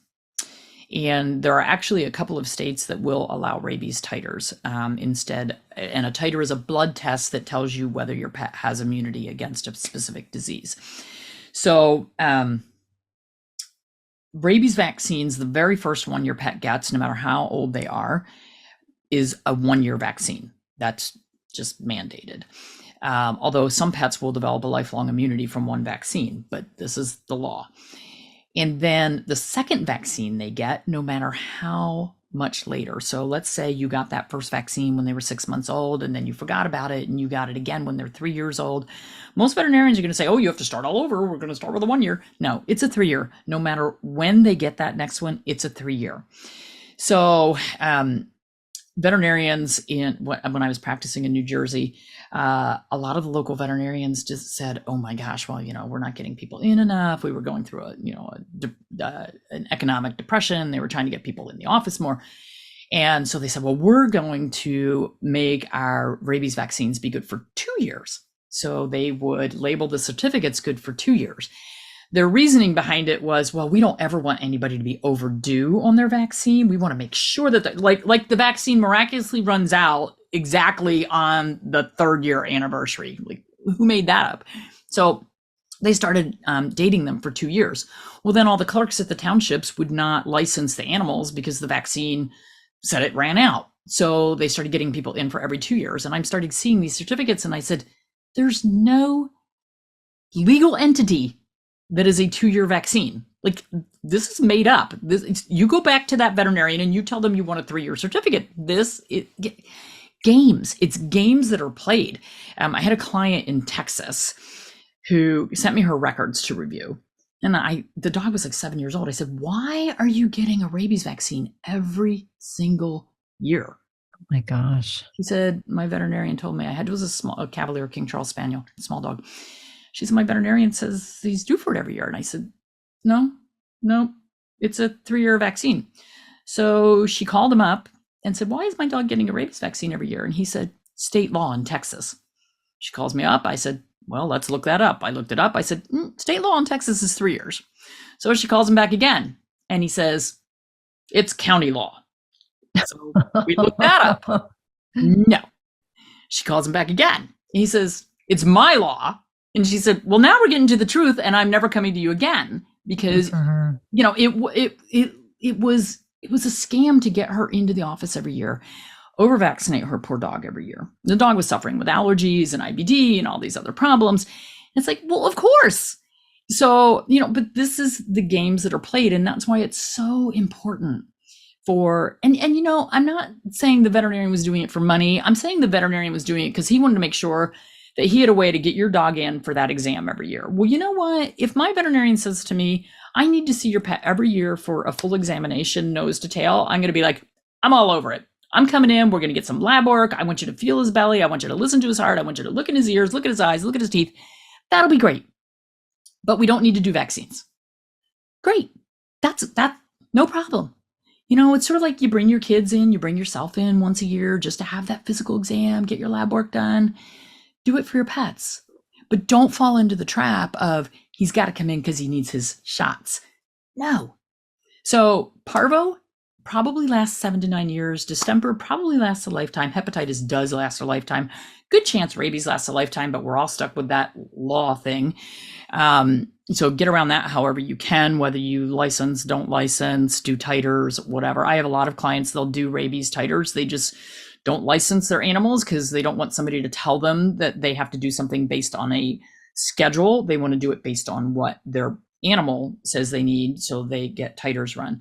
And there are actually a couple of states that will allow rabies titers instead. And a titer is a blood test that tells you whether your pet has immunity against a specific disease. So rabies vaccines, the very first one your pet gets, no matter how old they are, is a 1-year vaccine. That's just mandated. Although some pets will develop a lifelong immunity from one vaccine, but this is the law. And then the second vaccine they get, no matter how much later. So let's say you got that first vaccine when they were 6 months old, and then you forgot about it and you got it again when they're 3 years old. Most veterinarians are going to say, oh, you have to start all over. We're going to start with a 1 year. No, it's a 3 year. No matter when they get that next one, it's a 3 year. So veterinarians when I was practicing in New Jersey, a lot of the local veterinarians just said, oh my gosh, well, we're not getting people in enough. We were going through an economic depression. They were trying to get people in the office more. And so they said, well, we're going to make our rabies vaccines be good for 2 years. So they would label the certificates good for 2 years. Their reasoning behind it was, well, we don't ever want anybody to be overdue on their vaccine. We want to make sure that like the vaccine miraculously runs out exactly on the 3rd year anniversary. Like, who made that up? So they started dating them for 2 years. Well, then all the clerks at the townships would not license the animals because the vaccine said it ran out. So they started getting people in for every 2 years. And I started seeing these certificates and I said, there's no legal entity that is a 2-year vaccine. Like, this is made up. You go back to that veterinarian and you tell them you want a 3-year certificate. Games. It's games that are played. I had a client in Texas who sent me her records to review. And the dog was like 7 years old. I said, why are you getting a rabies vaccine every single year? Oh my gosh. He said, my veterinarian told me. It was a Cavalier King Charles Spaniel, small dog. She said, my veterinarian says he's due for it every year. And I said, no, it's a 3-year vaccine. So she called him up and said, why is my dog getting a rabies vaccine every year? And he said, state law in Texas. She calls me up. I said, well, let's look that up. I looked it up. I said, state law in Texas is 3 years. So she calls him back again. And he says, it's county law. So we looked that up. No. She calls him back again. He says, it's my law. And she said, well, now we're getting to the truth and I'm never coming to you again because, it was a scam to get her into the office every year, overvaccinate her poor dog every year. The dog was suffering with allergies and IBD and all these other problems. It's like, well, of course. So, but this is the games that are played. And that's why it's so important for, and I'm not saying the veterinarian was doing it for money. I'm saying the veterinarian was doing it because he wanted to make sure that he had a way to get your dog in for that exam every year. Well, you know what? If my veterinarian says to me, I need to see your pet every year for a full examination, nose to tail, I'm going to be like, I'm all over it. I'm coming in. We're going to get some lab work. I want you to feel his belly. I want you to listen to his heart. I want you to look in his ears, look at his eyes, look at his teeth. That'll be great. But we don't need to do vaccines. Great. That's no problem. It's sort of like you bring your kids in, you bring yourself in once a year just to have that physical exam, get your lab work done. Do it for your pets. But don't fall into the trap of he's got to come in because he needs his shots. No. So parvo probably lasts 7 to 9 years. Distemper probably lasts a lifetime. Hepatitis does last a lifetime. Good chance rabies lasts a lifetime, but we're all stuck with that law thing. So get around that however you can, whether you license, don't license, do titers, whatever. I have a lot of clients, they'll do rabies titers. They just don't license their animals because they don't want somebody to tell them that they have to do something based on a schedule. They want to do it based on what their animal says they need, so they get titers run.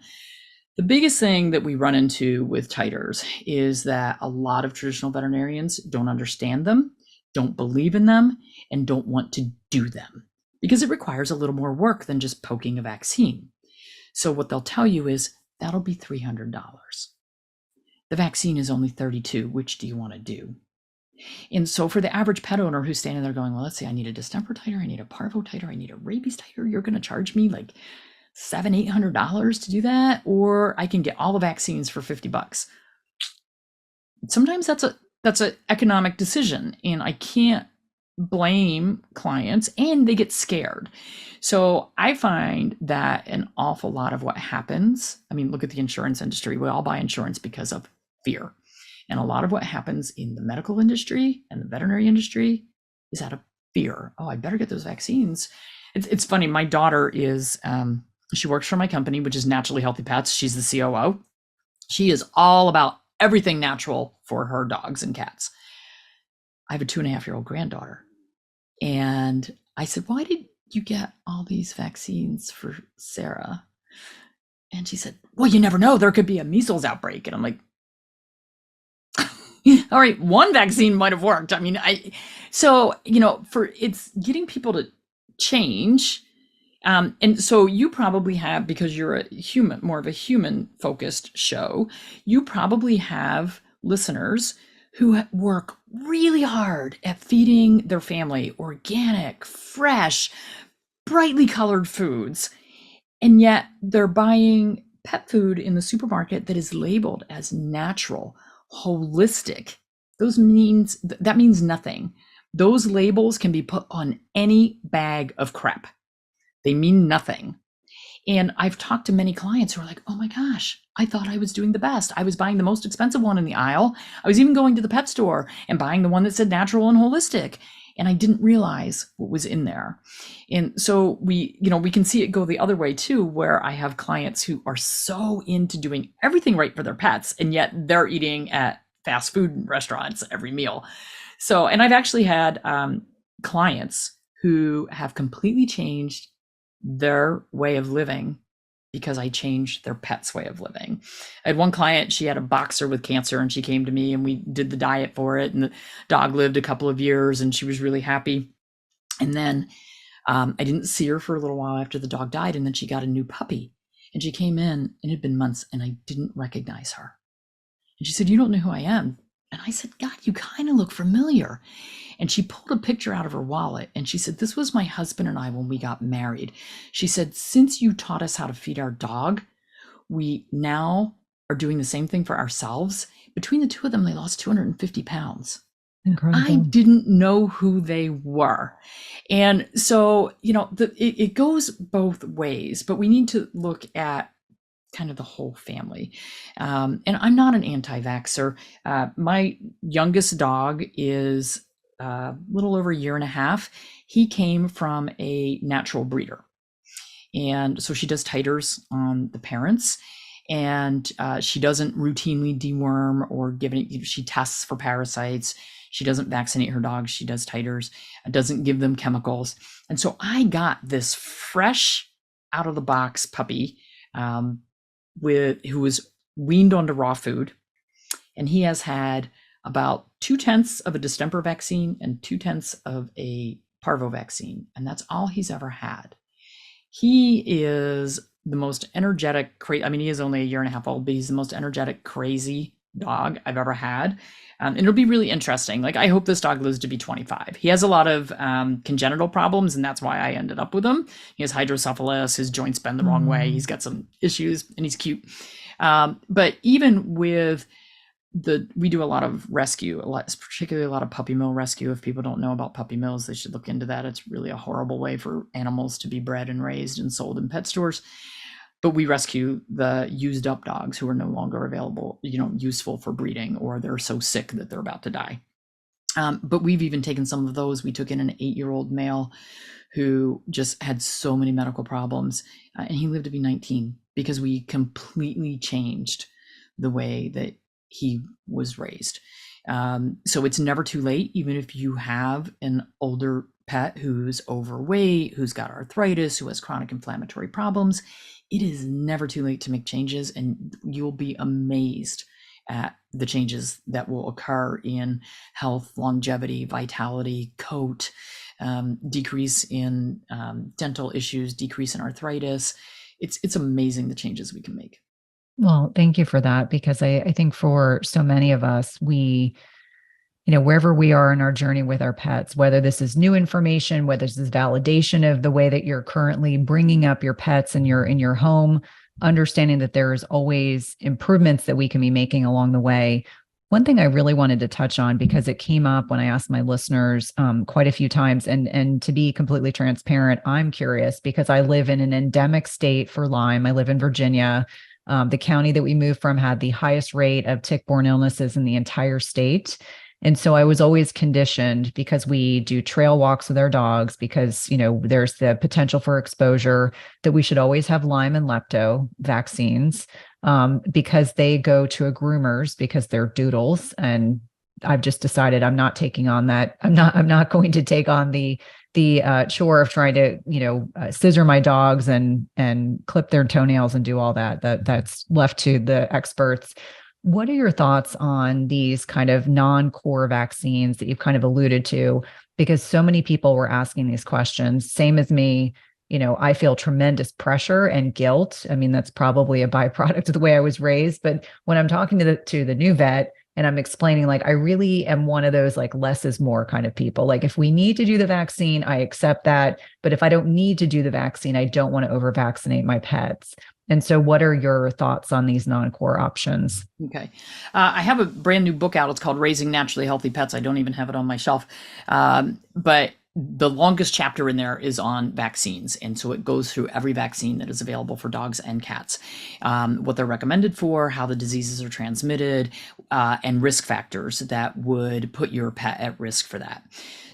The biggest thing that we run into with titers is that a lot of traditional veterinarians don't understand them, don't believe in them, and don't want to do them because it requires a little more work than just poking a vaccine. So what they'll tell you is that'll be $300. The vaccine is only $32. Which do you want to do? And so for the average pet owner who's standing there going, well, let's see, I need a distemper titer, I need a parvo titer, I need a rabies titer. You're going to charge me like $700-800 to do that? Or I can get all the vaccines for $50. Sometimes that's an economic decision, and I can't blame clients, and they get scared. So I find that an awful lot of what happens, look at the insurance industry. We all buy insurance because of fear. And a lot of what happens in the medical industry and the veterinary industry is out of fear. Oh, I better get those vaccines. It's funny. My daughter is, she works for my company, which is Naturally Healthy Pets. She's the COO. She is all about everything natural for her dogs and cats. I have a 2.5-year-old granddaughter. And I said, why did you get all these vaccines for Sarah? And she said, well, you never know. There could be a measles outbreak. And I'm like, all right, one vaccine might have worked. So it's getting people to change. And so you probably have, because you're a human, more of a human focused show, you probably have listeners who work really hard at feeding their family organic, fresh, brightly colored foods. And yet they're buying pet food in the supermarket that is labeled as natural, holistic. That means nothing. Those labels can be put on any bag of crap. They mean nothing. And I've talked to many clients who are like, oh my gosh, I thought I was doing the best. I was buying the most expensive one in the aisle. I was even going to the pet store and buying the one that said natural and holistic. And I didn't realize what was in there. And so we can see it go the other way too, where I have clients who are so into doing everything right for their pets, and yet they're eating at fast food restaurants every meal. So, and I've actually had clients who have completely changed their way of living because I changed their pet's way of living. I had one client, she had a boxer with cancer, and she came to me and we did the diet for it, and the dog lived a couple of years and she was really happy. And then I didn't see her for a little while after the dog died, and then she got a new puppy. And she came in, and it had been months, and I didn't recognize her. And she said, "You don't know who I am." And I said, "God, you kind of look familiar." And she pulled a picture out of her wallet and she said, "This was my husband and I when we got married." She said, "Since you taught us how to feed our dog, we now are doing the same thing for ourselves." Between the two of them, they lost 250 pounds. I Incredible. didn't know who they were. And so, it goes both ways, but we need to look at kind of the whole family. And I'm not an anti-vaxxer. My youngest dog is a little over a year and a half. He came from a natural breeder. And so she does titers on the parents. And she doesn't routinely deworm or give any, she tests for parasites. She doesn't vaccinate her dogs. She does titers, doesn't give them chemicals. And so I got this fresh out of the box puppy who was weaned onto raw food. And he has had about 2/10 of a distemper vaccine and 2/10 of a parvo vaccine. And that's all he's ever had. He is the most energetic, he is only a year and a half old, but he's the most energetic, crazy dog I've ever had. And it'll be really interesting. Like, I hope this dog lives to be 25. He has a lot of congenital problems, and that's why I ended up with him. He has hydrocephalus, his joints bend the wrong way, he's got some issues, and he's cute. But even with we do a lot of rescue, particularly a lot of puppy mill rescue. If people don't know about puppy mills, they should look into that. It's really a horrible way for animals to be bred and raised and sold in pet stores. But we rescue the used up dogs who are no longer available, useful for breeding, or they're so sick that they're about to die. But we've even taken some of those. We took in an 8-year-old male who just had so many medical problems, and he lived to be 19 because we completely changed the way that he was raised. So it's never too late, even if you have an older pet who's overweight, who's got arthritis, who has chronic inflammatory problems. It is never too late to make changes, and you'll be amazed at the changes that will occur in health, longevity, vitality, coat, decrease in dental issues, decrease in arthritis. It's amazing the changes we can make. Well, thank you for that, because I think for so many of us, wherever we are in our journey with our pets, whether this is new information, whether this is validation of the way that you're currently bringing up your pets in your home, understanding that there's always improvements that we can be making along the way. One thing I really wanted to touch on, because it came up when I asked my listeners quite a few times, and to be completely transparent, I'm curious because I live in an endemic state for Lyme. I live in Virginia. The county that we moved from had the highest rate of tick-borne illnesses in the entire state. And so I was always conditioned, because we do trail walks with our dogs, because, there's the potential for exposure, that we should always have Lyme and lepto vaccines, because they go to a groomer's because they're doodles. And I've just decided I'm not taking on that. I'm not going to take on the chore of trying to, scissor my dogs and clip their toenails and do all that. That's left to the experts. What are your thoughts on these kind of non-core vaccines that you've kind of alluded to? Because so many people were asking these questions, same as me. I feel tremendous pressure and guilt. I mean, that's probably a byproduct of the way I was raised. But when I'm talking to the new vet, and I'm explaining, like, I really am one of those, like, less is more kind of people. Like, if we need to do the vaccine, I accept that. But if I don't need to do the vaccine, I don't want to over vaccinate my pets. And so what are your thoughts on these non-core options? Okay. I have a brand new book out. It's called Raising Naturally Healthy Pets. I don't even have it on my shelf. But the longest chapter in there is on vaccines. And so it goes through every vaccine that is available for dogs and cats, what they're recommended for, how the diseases are transmitted, and risk factors that would put your pet at risk for that.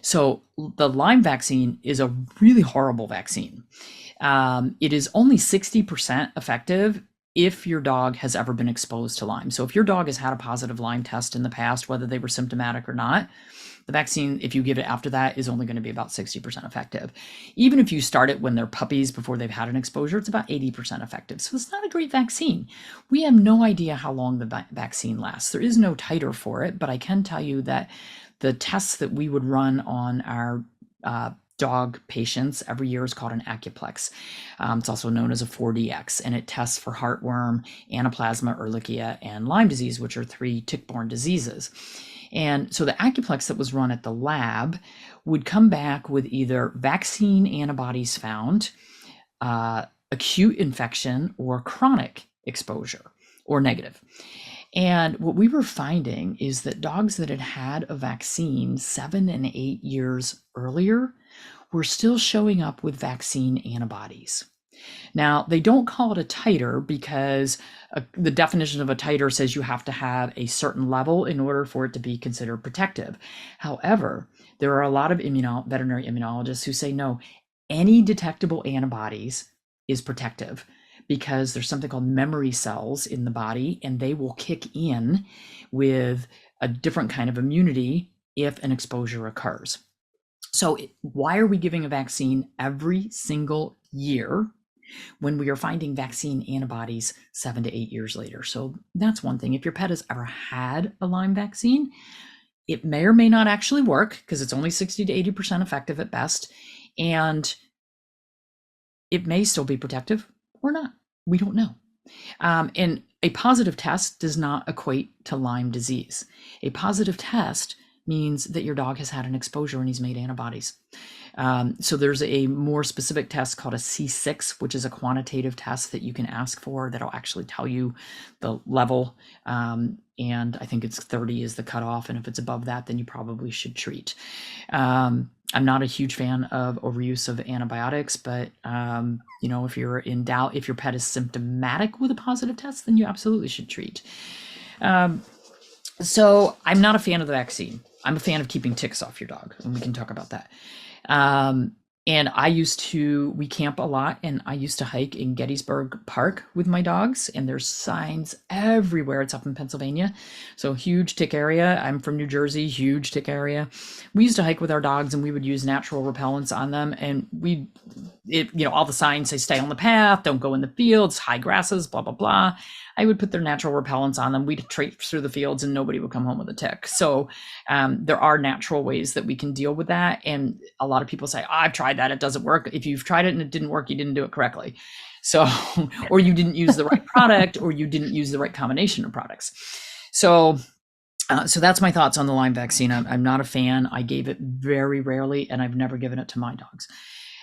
So the Lyme vaccine is a really horrible vaccine. It is only 60% effective if your dog has ever been exposed to Lyme. So if your dog has had a positive Lyme test in the past, whether they were symptomatic or not, the vaccine, if you give it after that, is only going to be about 60% effective. Even if you start it when they're puppies before they've had an exposure, it's about 80% effective. So it's not a great vaccine. We have no idea how long the vaccine lasts. There is no titer for it, but I can tell you that the tests that we would run on our dog patients every year is called an acuplex. It's also known as a 4DX, and it tests for heartworm, anaplasma, ehrlichia, and Lyme disease, which are 3 tick-borne diseases. And so the acuplex that was run at the lab would come back with either vaccine antibodies found, acute infection, or chronic exposure, or negative. And what we were finding is that dogs that had had a vaccine 7 and 8 years earlier were still showing up with vaccine antibodies. Now, they don't call it a titer because the definition of a titer says you have to have a certain level in order for it to be considered protective. However, there are a lot of veterinary immunologists who say no, any detectable antibodies is protective, because there's something called memory cells in the body, and they will kick in with a different kind of immunity if an exposure occurs. So why are we giving a vaccine every single year when we are finding vaccine antibodies 7 to 8 years later? So that's one thing. If your pet has ever had a Lyme vaccine, it may or may not actually work, because it's only 60 to 80% effective at best. And it may still be protective or not. We don't know. And a positive test does not equate to Lyme disease. A positive test means that your dog has had an exposure and he's made antibodies. So there's a more specific test called a C6, which is a quantitative test that you can ask for that'll actually tell you the level. And I think it's 30 is the cutoff. And if it's above that, then you probably should treat. I'm not a huge fan of overuse of antibiotics, but if you're in doubt, if your pet is symptomatic with a positive test, then you absolutely should treat. So I'm not a fan of the vaccine. I'm a fan of keeping ticks off your dog, and we can talk about that. And we camp a lot, and I used to hike in Gettysburg Park with my dogs, and there's signs everywhere. It's up in Pennsylvania, so huge tick area. I'm from New Jersey, huge tick area. We used to hike with our dogs, and we would use natural repellents on them, and all the signs say stay on the path, don't go in the fields, high grasses, blah, blah, blah. I would put their natural repellents on them. We'd traipse through the fields and nobody would come home with a tick. So there are natural ways that we can deal with that. And a lot of people say, I've tried that, it doesn't work. If you've tried it and it didn't work, you didn't do it correctly. So, or you didn't use the right product, or you didn't use the right combination of products. So that's my thoughts on the Lyme vaccine. I'm not a fan. I gave it very rarely, and I've never given it to my dogs.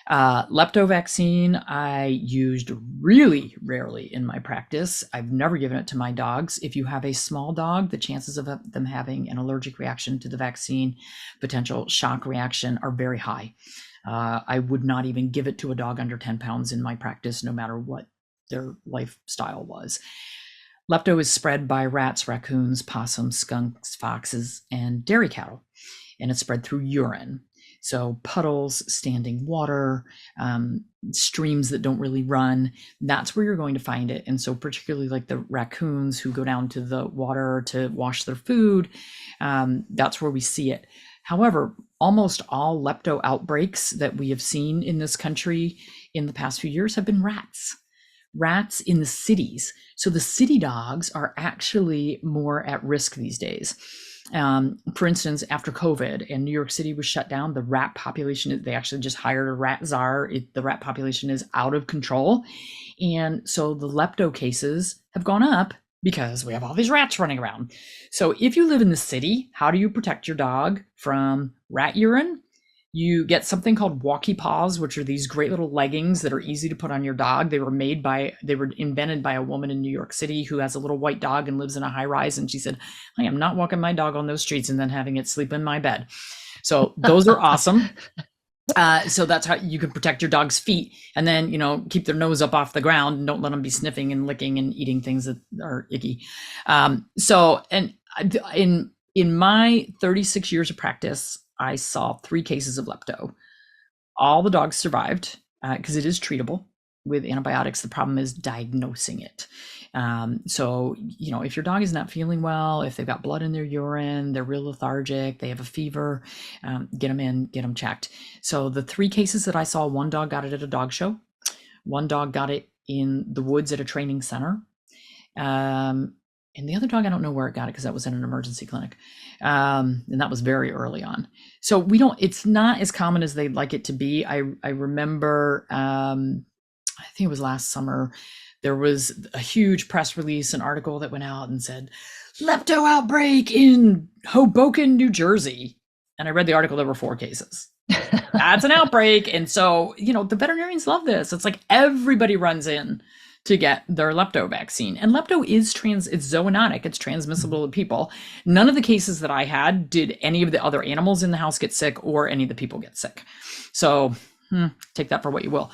Lepto vaccine, I used really rarely in my practice. I've never given it to my dogs. If you have a small dog, the chances of them having an allergic reaction to the vaccine, potential shock reaction, are very high. I would not even give it to a dog under 10 pounds in my practice, no matter what their lifestyle was. Lepto is spread by rats, raccoons, possums, skunks, foxes, and dairy cattle, and it's spread through urine. So puddles, standing water, streams that don't really run, that's where you're going to find it. And so particularly like the raccoons who go down to the water to wash their food, that's where we see it. However, almost all lepto outbreaks that we have seen in this country in the past few years have been rats in the cities. So the city dogs are actually more at risk these days. For instance, after COVID and New York City was shut down, the rat population, they actually just hired a rat czar. The rat population is out of control. And so the lepto cases have gone up because we have all these rats running around. So if you live in the city, how do you protect your dog from rat urine? You get something called walkie paws, which are these great little leggings that are easy to put on your dog. They were invented by a woman in New York City who has a little white dog and lives in a high rise. And she said, I am not walking my dog on those streets and then having it sleep in my bed. So those are awesome. So that's how you can protect your dog's feet, and then, keep their nose up off the ground and don't let them be sniffing and licking and eating things that are icky. In my 36 years of practice, I saw 3 cases of lepto. All the dogs survived because it is treatable with antibiotics. The problem is diagnosing it. So, if your dog is not feeling well, if they've got blood in their urine, they're real lethargic, they have a fever, get them checked. So the 3 cases that I saw, one dog got it at a dog show. One dog got it in the woods at a training center. And the other dog, I don't know where it got it because that was in an emergency clinic. And that was very early on. So it's not as common as they'd like it to be. I remember, I think it was last summer, there was a huge press release, an article that went out and said, lepto outbreak in Hoboken, New Jersey. And I read the article, there were 4 cases. That's an outbreak. And so, the veterinarians love this. It's like everybody runs in to get their lepto vaccine. And lepto is it's zoonotic. It's transmissible to people. None of the cases that I had did any of the other animals in the house get sick or any of the people get sick. So take that for what you will.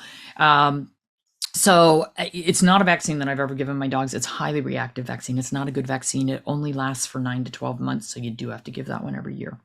So it's not a vaccine that I've ever given my dogs. It's a highly reactive vaccine. It's not a good vaccine. It only lasts for 9 to 12 months. So you do have to give that one every year.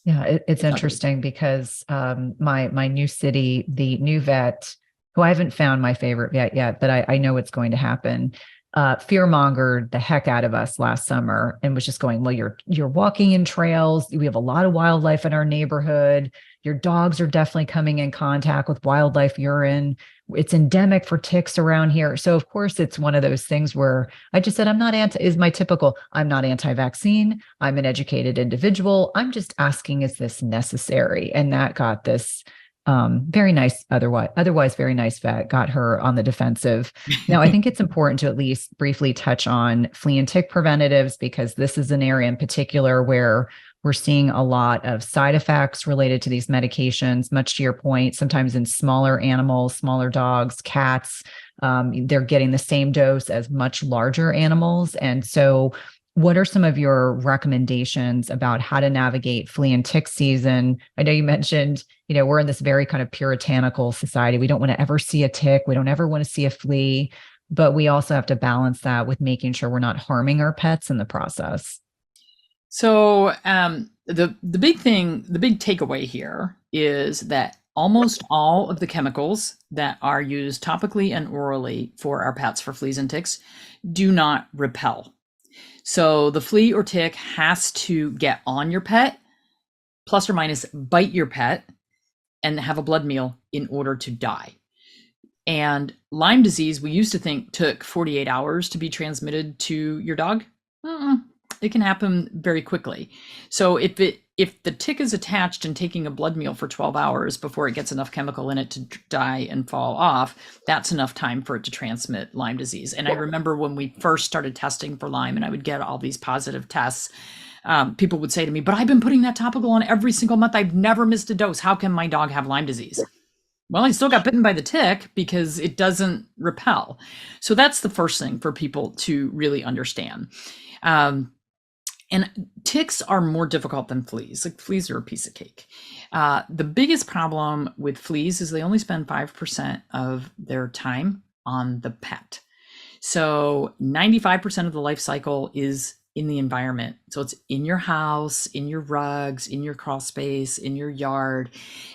Yeah, it's interesting because my new city, the new vet, who I haven't found my favorite vet yet, but I know it's going to happen, fear-mongered the heck out of us last summer and was just going, well, you're walking in trails. We have a lot of wildlife in our neighborhood. Your dogs are definitely coming in contact with wildlife urine. It's endemic for ticks around here. So of course it's one of those things where I just said, I'm not anti-vaccine. I'm an educated individual. I'm just asking, is this necessary? And that got this very nice, otherwise very nice vet, got her on the defensive. Now, I think it's important to at least briefly touch on flea and tick preventatives, because this is an area in particular where we're seeing a lot of side effects related to these medications, much to your point, sometimes in smaller animals, smaller dogs, cats, they're getting the same dose as much larger animals. And so what are some of your recommendations about how to navigate flea and tick season? I know you mentioned, we're in this very kind of puritanical society. We don't want to ever see a tick. We don't ever want to see a flea, but we also have to balance that with making sure we're not harming our pets in the process. So the big takeaway here is that almost all of the chemicals that are used topically and orally for our pets for fleas and ticks do not repel. So the flea or tick has to get on your pet, plus or minus bite your pet, and have a blood meal in order to die. And Lyme disease, we used to think took 48 hours to be transmitted to your dog. It can happen very quickly. So if the tick is attached and taking a blood meal for 12 hours before it gets enough chemical in it to die and fall off, that's enough time for it to transmit Lyme disease. And I remember when we first started testing for Lyme and I would get all these positive tests, people would say to me, but I've been putting that topical on every single month. I've never missed a dose. How can my dog have Lyme disease? Well, I still got bitten by the tick because it doesn't repel. So that's the first thing for people to really understand. And ticks are more difficult than fleas. Like, fleas are a piece of cake. The biggest problem with fleas is they only spend 5% of their time on the pet. So 95% of the life cycle is in the environment. So it's in your house, in your rugs, in your crawl space, in your yard.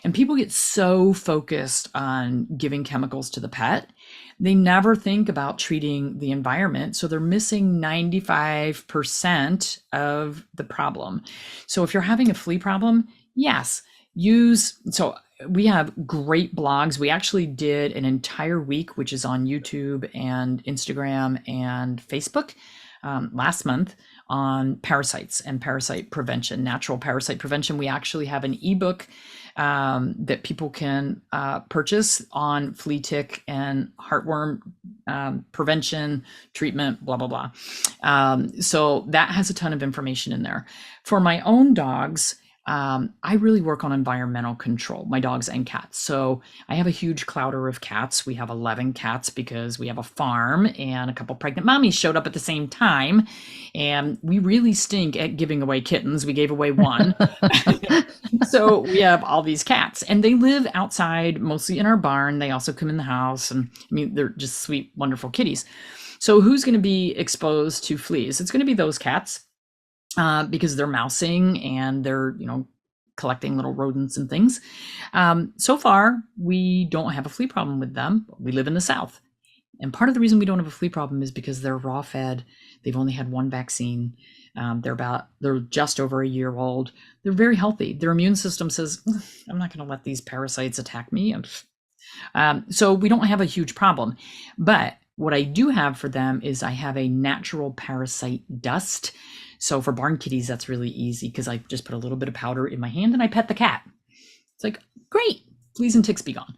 And people get so focused on giving chemicals to the pet, they never think about treating the environment. So they're missing 95% of the problem. So if you're having a flea problem, yes, so we have great blogs. We actually did an entire week, which is on YouTube and Instagram and Facebook, last month, on parasites and parasite prevention, natural parasite prevention. We actually have an ebook that people can purchase on flea, tick, and heartworm prevention, treatment, blah, blah, blah. So that has a ton of information in there. For my own dogs, I really work on environmental control, my dogs and cats. So I have a huge clouder of cats. We have 11 cats because we have a farm, and a couple pregnant mommies showed up at the same time. And we really stink at giving away kittens. We gave away one. So we have all these cats, and they live outside, mostly in our barn. They also come in the house, and I mean, they're just sweet, wonderful kitties. So who's going to be exposed to fleas? It's going to be those cats. Because they're mousing and they're, collecting little rodents and things. So far, we don't have a flea problem with them. We live in the South. And part of the reason we don't have a flea problem is because they're raw fed. They've only had one vaccine. They're just over a year old. They're very healthy. Their immune system says, I'm not going to let these parasites attack me. So we don't have a huge problem. But What I do have for them is I have a natural parasite dust. So for barn kitties, that's really easy because I just put a little bit of powder in my hand and I pet the cat. It's like, great, fleas and ticks be gone.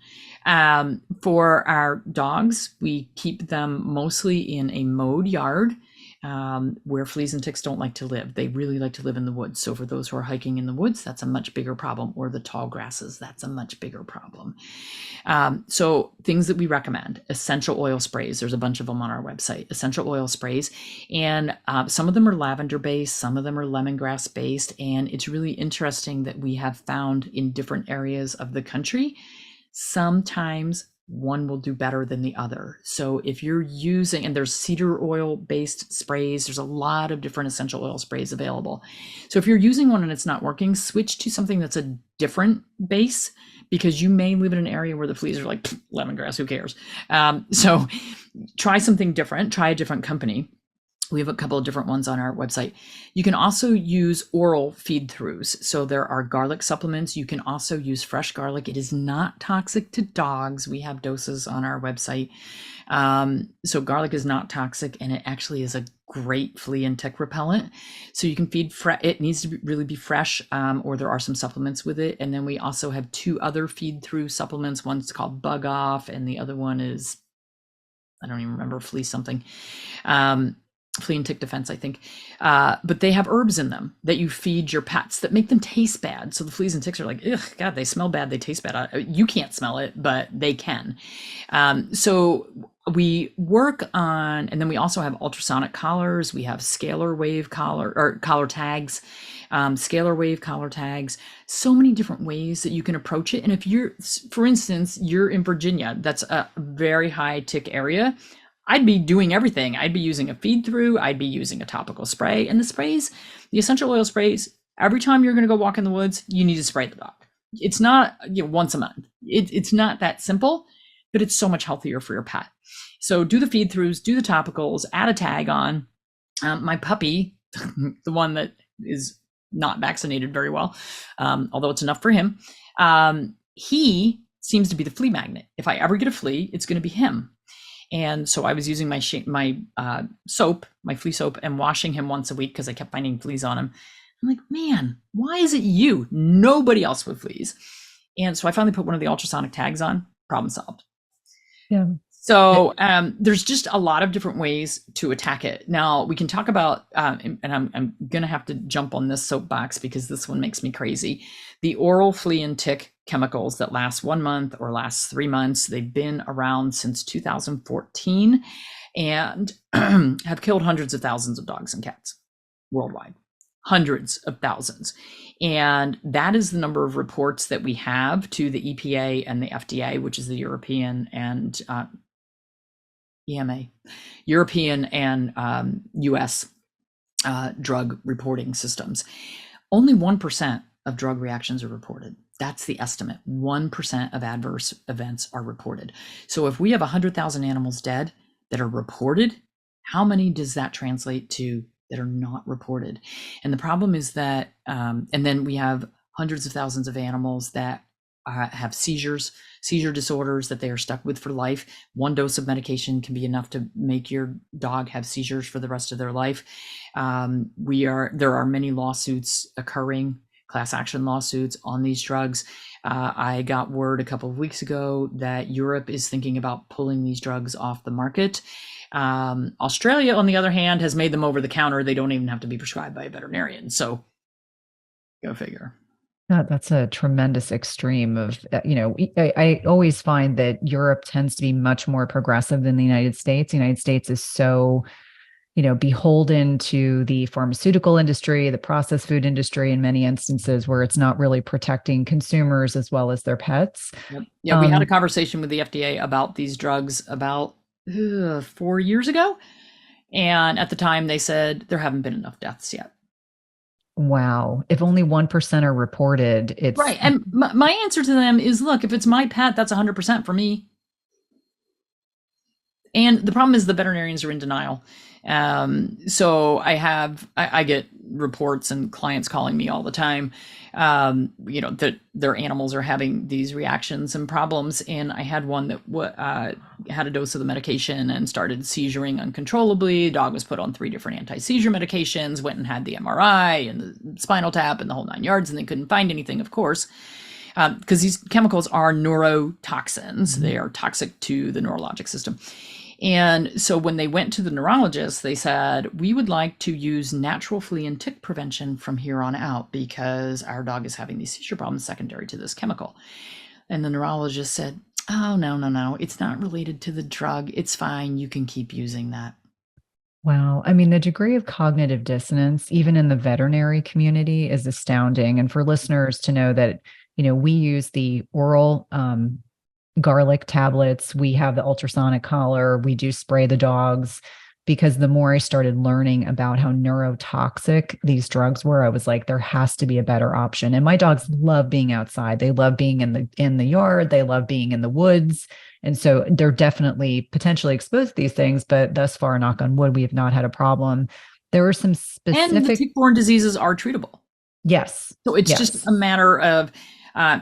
For our dogs, we keep them mostly in a mowed yard where fleas and ticks don't like to live. They really like to live in the woods. So for those who are hiking in the woods, that's a much bigger problem. Or the tall grasses, that's a much bigger problem. So things that we recommend: essential oil sprays. There's a bunch of them on our website. Essential oil sprays, and some of them are lavender based, some of them are lemongrass based, and it's really interesting that we have found in different areas of the country, sometimes one will do better than the other. So if you're using, and there's cedar oil based sprays, there's a lot of different essential oil sprays available. So if you're using one and it's not working, switch to something that's a different base, because you may live in an area where the fleas are like, lemongrass, who cares? So try something different, try a different company. We have a couple of different ones on our website. You can also use oral feed throughs. So there are garlic supplements. You can also use fresh garlic. It is not toxic to dogs. We have doses on our website. So garlic is not toxic, and it actually is a great flea and tick repellent. So you can feed it needs to really be fresh, or there are some supplements with it. And then we also have two other feed through supplements. One's called Bug Off, and the other one is, I don't even remember, flea something. Flea and tick defense, I think. But they have herbs in them that you feed your pets that make them taste bad. So the fleas and ticks are like, ugh, God, they smell bad, they taste bad. You can't smell it, but they can. So we work on, and then we also have ultrasonic collars. We have scalar wave collar, or collar tags, scalar wave collar tags. So many different ways that you can approach it. And if you're, for instance, you're in Virginia, that's a very high tick area, I'd be doing everything. I'd be using a feed through, I'd be using a topical spray. And the sprays, the essential oil sprays, every time you're going to go walk in the woods, you need to spray the dog. It's not, once a month. It's not that simple, but it's so much healthier for your pet. So do the feed throughs, do the topicals, add a tag on. My puppy, the one that is not vaccinated very well, although it's enough for him, he seems to be the flea magnet. If I ever get a flea, it's going to be him. And so I was using my soap, my flea soap, and washing him once a week because I kept finding fleas on him. I'm like, man, why is it you? Nobody else with fleas. And so I finally put one of the ultrasonic tags on. Problem solved. Yeah. So there's just a lot of different ways to attack it. Now we can talk about, and I'm going to have to jump on this soapbox because this one makes me crazy. The oral flea and tick chemicals that last 1 month or last 3 months. They've been around since 2014 and have killed hundreds of thousands of dogs and cats worldwide. Hundreds of thousands. And that is the number of reports that we have to the EPA and the FDA, which is the European and EMA, European and US drug reporting systems. Only 1% of drug reactions are reported. That's the estimate. 1% of adverse events are reported. So if we have 100,000 animals dead that are reported, how many does that translate to that are not reported? And the problem is that, and then we have hundreds of thousands of animals that have seizure disorders that they are stuck with for life. One dose of medication can be enough to make your dog have seizures for the rest of their life. There are many lawsuits occurring, class action lawsuits on these drugs. I got word a couple of weeks ago that Europe is thinking about pulling these drugs off the market. Australia, on the other hand, has made them over the counter. They don't even have to be prescribed by a veterinarian. So go figure. That's a tremendous extreme of, I always find that Europe tends to be much more progressive than the United States. The United States is so, beholden to the pharmaceutical industry, the processed food industry in many instances where it's not really protecting consumers as well as their pets. Yep. Yeah, we had a conversation with the FDA about these drugs about 4 years ago. And at the time they said there haven't been enough deaths yet. Wow. If only 1% are reported, it's right. And my answer to them is, look, if it's my pet, that's 100% for me. And the problem is the veterinarians are in denial. So I get reports and clients calling me all the time, that their animals are having these reactions and problems. And I had one that had a dose of the medication and started seizuring uncontrollably. The dog was put on 3 different anti-seizure medications, went and had the MRI and the spinal tap and the whole 9 yards, and they couldn't find anything, of course, because these chemicals are neurotoxins. They are toxic to the neurologic system. And so when they went to the neurologist, they said, we would like to use natural flea and tick prevention from here on out because our dog is having these seizure problems secondary to this chemical. And the neurologist said, oh, no, no, no, it's not related to the drug. It's fine. You can keep using that. Wow. I mean, the degree of cognitive dissonance, even in the veterinary community, is astounding. And for listeners to know that, we use the oral garlic tablets, we have the ultrasonic collar, we do spray the dogs, because the more I started learning about how neurotoxic these drugs were, I was like, there has to be a better option. And my dogs love being outside. They love being in the yard. They love being in the woods. And so they're definitely potentially exposed to these things, but thus far, knock on wood, we have not had a problem. There were some And the specific. tick-borne diseases are treatable. Yes. So it's Yes. just a matter of,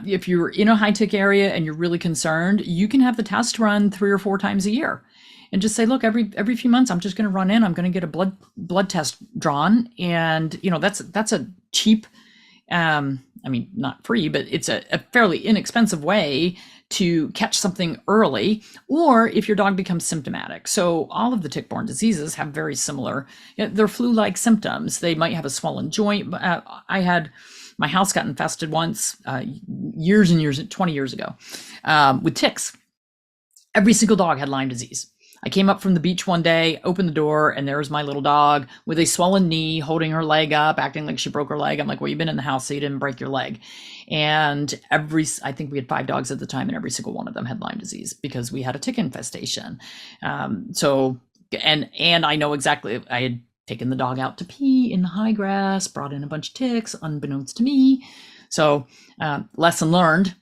if you're in a high tick area and you're really concerned, you can have the test run 3 or 4 times a year, and just say, look, every few months, I'm just going to run in. I'm going to get a blood test drawn, and that's a cheap, not free, but it's a fairly inexpensive way to catch something early, or if your dog becomes symptomatic. So all of the tick-borne diseases have very similar, they're flu-like symptoms. They might have a swollen joint. My house got infested once, years and years, 20 years ago, with ticks. Every single dog had Lyme disease. I came up from the beach one day, opened the door, and there's my little dog with a swollen knee, holding her leg up, acting like she broke her leg. I'm like, well, you've been in the house, so you didn't break your leg. And I think we had 5 dogs at the time, and every single one of them had Lyme disease because we had a tick infestation. And I know exactly, I had taken the dog out to pee in the high grass, brought in a bunch of ticks, unbeknownst to me. So lesson learned.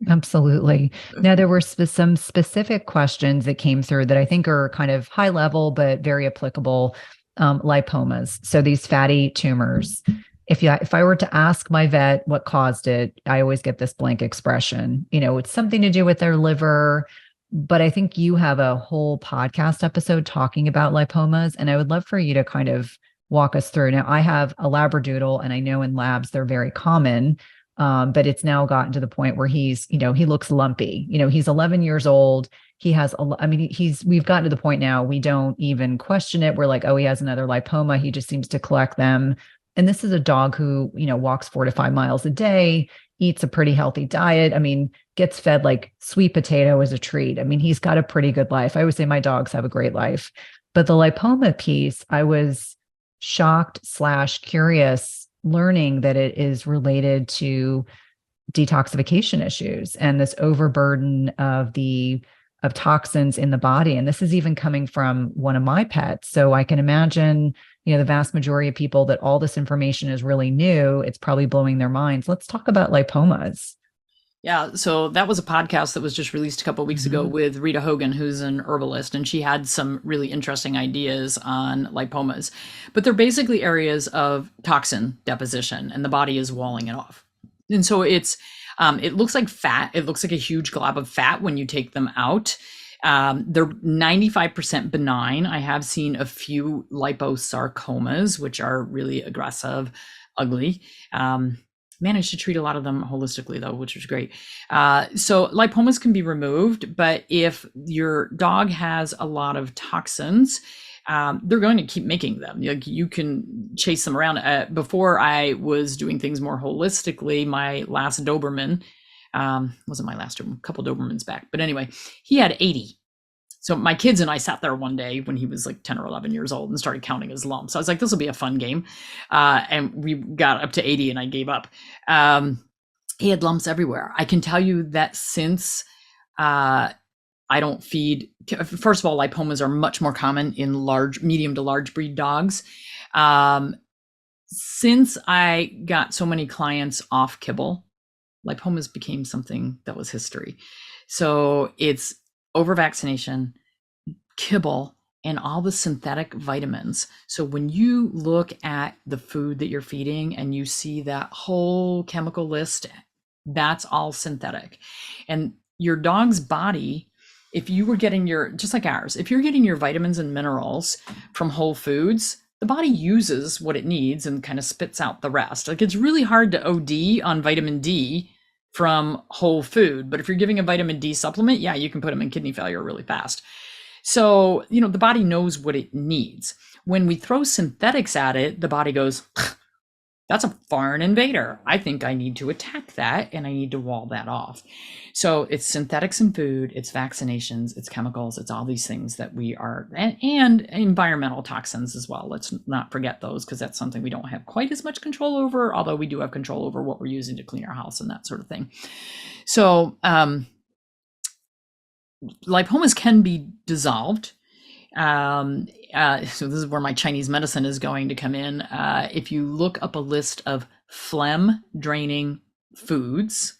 Absolutely. Now, there were some specific questions that came through that I think are kind of high level, but very applicable. Lipomas. So these fatty tumors. If I were to ask my vet what caused it, I always get this blank expression. It's something to do with their liver. But I think you have a whole podcast episode talking about lipomas, and I would love for you to kind of walk us through. Now, I have a Labradoodle, and I know in labs they're very common. But it's now gotten to the point where he looks lumpy. He's 11 years old. We've gotten to the point now, we don't even question it. We're like, oh, he has another lipoma. He just seems to collect them. And this is a dog who, walks 4 to 5 miles a day, eats a pretty healthy diet. Gets fed like sweet potato as a treat. He's got a pretty good life. I always say my dogs have a great life. But the lipoma piece, I was shocked/curious learning that it is related to detoxification issues and this overburden of toxins in the body. And this is even coming from one of my pets. So I can imagine, the vast majority of people that all this information is really new. It's probably blowing their minds. Let's talk about lipomas. Yeah, so that was a podcast that was just released a couple of weeks ago with Rita Hogan, who's an herbalist, and she had some really interesting ideas on lipomas. But they're basically areas of toxin deposition, and the body is walling it off. And so it looks like fat. It looks like a huge glob of fat when you take them out. They're 95% benign. I have seen a few liposarcomas, which are really aggressive, ugly. Managed to treat a lot of them holistically though, which was great. So lipomas can be removed, but if your dog has a lot of toxins, they're going to keep making them. You can chase them around. Before I was doing things more holistically, my last Doberman, wasn't my last Doberman, a couple Dobermans back, but anyway, he had 80. So my kids and I sat there one day when he was like 10 or 11 years old and started counting his lumps. I was like, this will be a fun game. And we got up to 80 and I gave up. He had lumps everywhere. I can tell you that since I don't feed, first of all, lipomas are much more common in medium to large breed dogs. Since I got so many clients off kibble, lipomas became something that was history. So it's overvaccination, kibble, and all the synthetic vitamins. So when you look at the food that you're feeding and you see that whole chemical list, that's all synthetic. And your dog's body, if you were getting your, just like ours, if you're getting your vitamins and minerals from whole foods, the body uses what it needs and kind of spits out the rest. Like it's really hard to OD on vitamin D from whole food, but if you're giving a vitamin D supplement, yeah, you can put them in kidney failure really fast. So, the body knows what it needs. When we throw synthetics at it, the body goes, that's a foreign invader. I think I need to attack that and I need to wall that off. So it's synthetics in food, it's vaccinations, it's chemicals, it's all these things that we are, and environmental toxins as well. Let's not forget those because that's something we don't have quite as much control over, although we do have control over what we're using to clean our house and that sort of thing. So, lipomas can be dissolved. So this is where my Chinese medicine is going to come in. If you look up a list of phlegm draining foods,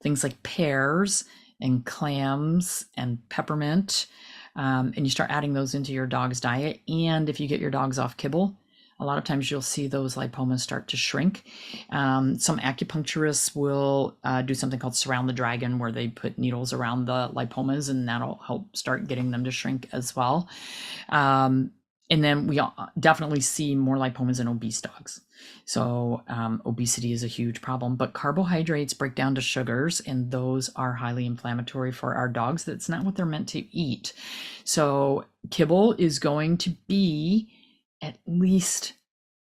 things like pears and clams and peppermint, and you start adding those into your dog's diet, and if you get your dogs off kibble, a lot of times you'll see those lipomas start to shrink. Some acupuncturists will do something called surround the dragon, where they put needles around the lipomas, and that'll help start getting them to shrink as well. And then we definitely see more lipomas in obese dogs. So obesity is a huge problem, but carbohydrates break down to sugars, and those are highly inflammatory for our dogs. That's not what they're meant to eat. So kibble is going to be at least